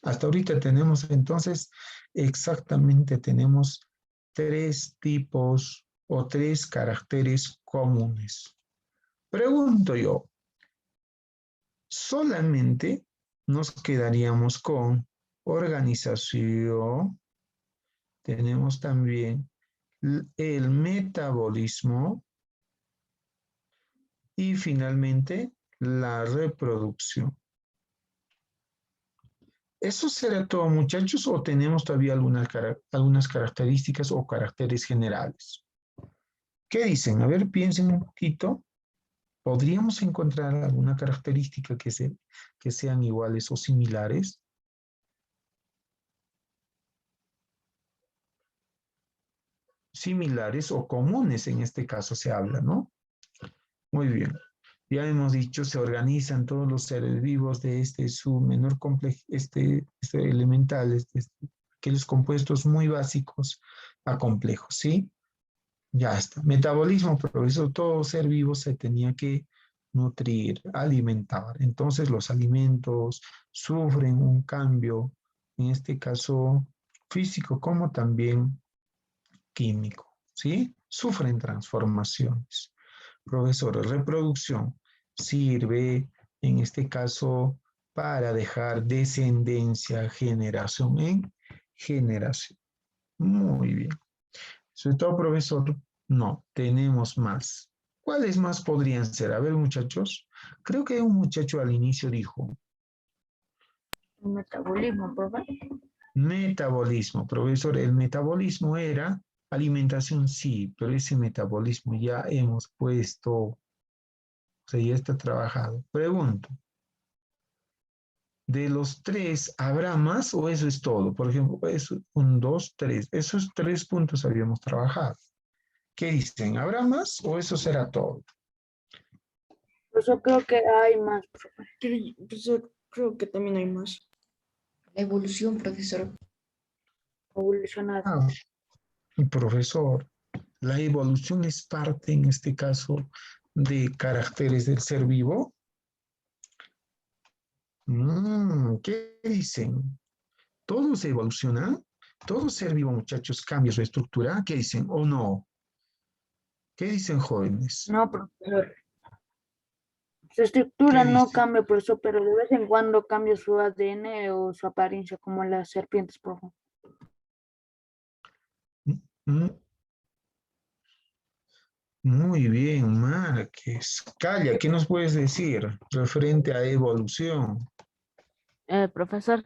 Hasta ahorita tenemos entonces, exactamente tenemos 3 tipos o 3 caracteres comunes. Pregunto yo, solamente nos quedaríamos con organización, tenemos también el metabolismo y finalmente la reproducción. ¿Eso será todo, muchachos, o tenemos todavía algunas características o caracteres generales? ¿Qué dicen? A ver, piensen un poquito. ¿Podríamos encontrar alguna característica que sean iguales o similares? Similares o comunes en este caso se habla, ¿no? Muy bien. Ya hemos dicho, se organizan todos los seres vivos de su menor complejo, elementales, aquellos compuestos muy básicos a complejos, ¿sí? Ya está. Metabolismo, por eso todo ser vivo se tenía que nutrir, alimentar. Entonces los alimentos sufren un cambio, en este caso físico como también químico, ¿sí? Sufren transformaciones. Profesor, reproducción sirve en este caso para dejar descendencia generación en generación. Muy bien. Sobre todo, profesor, no, tenemos más. ¿Cuáles más podrían ser? A ver, muchachos. Creo que un muchacho al inicio dijo. El metabolismo, profe. Metabolismo, profesor. El metabolismo era alimentación, sí, pero ese metabolismo ya hemos puesto, o sea, ya está trabajado. Pregunto, ¿de los 3 habrá más o eso es todo? Por ejemplo, eso, 1, 2, 3. Esos 3 puntos habíamos trabajado. ¿Qué dicen? ¿Habrá más o eso será todo? Pues yo creo que hay más, profe. Pues yo creo que también hay más. La evolución, profesor. Evolucionar. Profesor, la evolución es parte, en este caso, de caracteres del ser vivo. ¿Qué dicen? ¿Todo se evoluciona? ¿Todo ser vivo, muchachos, cambia su estructura? ¿Qué dicen? ¿O no? ¿Qué dicen, jóvenes? No, profesor. Su estructura no cambia, profesor, pero de vez en cuando cambia su ADN o su apariencia, como las serpientes, profe. Muy bien, Márquez. Calla, ¿qué nos puedes decir referente a evolución? Profesor,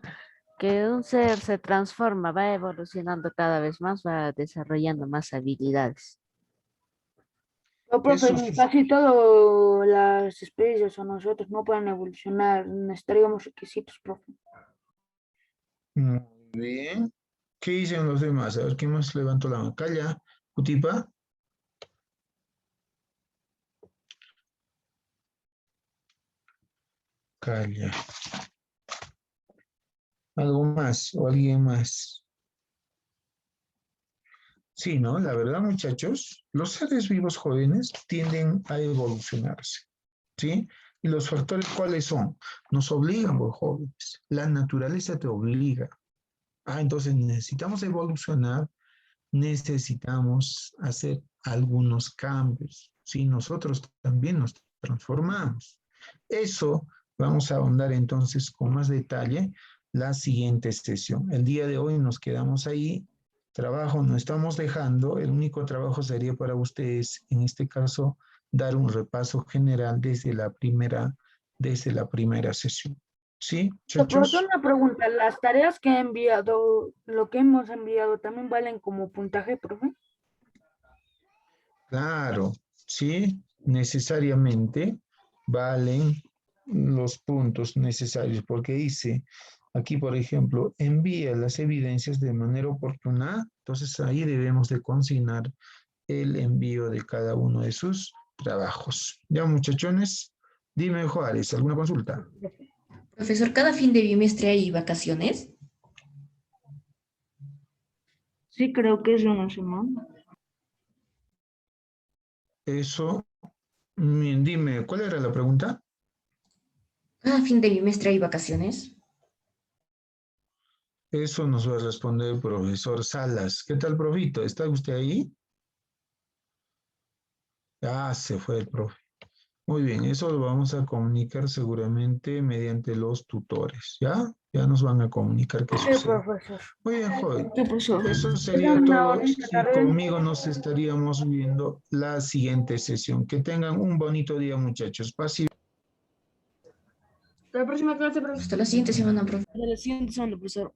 que un ser se transforma, va evolucionando cada vez más, va desarrollando más habilidades. No, profe, casi todas las especies o nosotros no pueden evolucionar. Necesitaríamos requisitos, profe. Muy bien. ¿Qué dicen los demás? A ver, ¿quién más levantó la mano? Calla, Cutipa. Calla. ¿Algo más o alguien más? Sí, ¿no? La verdad, muchachos, los seres vivos jóvenes tienden a evolucionarse, ¿sí? ¿Y los factores cuáles son? Nos obligan, los jóvenes. La naturaleza te obliga. Entonces necesitamos evolucionar, necesitamos hacer algunos cambios, ¿sí? Nosotros también nos transformamos. Eso vamos a ahondar entonces con más detalle la siguiente sesión. El día de hoy nos quedamos ahí. Trabajo no estamos dejando. El único trabajo sería para ustedes, en este caso, dar un repaso general desde la primera sesión. ¿Sí, Profesor, muchachos? una pregunta. ¿Las tareas que he enviado, lo que hemos enviado, también valen como puntaje, profe? Claro, sí, necesariamente valen los puntos necesarios, porque dice aquí, por ejemplo, envía las evidencias de manera oportuna, entonces ahí debemos de consignar el envío de cada uno de sus trabajos. Ya, muchachones, dime, Juárez, ¿alguna consulta? Profesor, ¿cada fin de bimestre hay vacaciones? Sí, creo que es una semana. Eso, dime, ¿cuál era la pregunta? ¿Cada fin de bimestre hay vacaciones? Eso nos va a responder el profesor Salas. ¿Qué tal, profito? ¿Está usted ahí? Ah, se fue el profe. Muy bien, eso lo vamos a comunicar seguramente mediante los tutores, ¿ya? Ya nos van a comunicar qué Sí, sucede. profesor. Muy bien, joven. Sí, profesor. Eso sería Tengan una todo. bonita Y tarde. conmigo nos estaríamos viendo la siguiente sesión. Que tengan un bonito día, muchachos. Paz y Hasta la próxima clase, profesor. Hasta la siguiente semana, profe. Hasta la siguiente semana, profesor.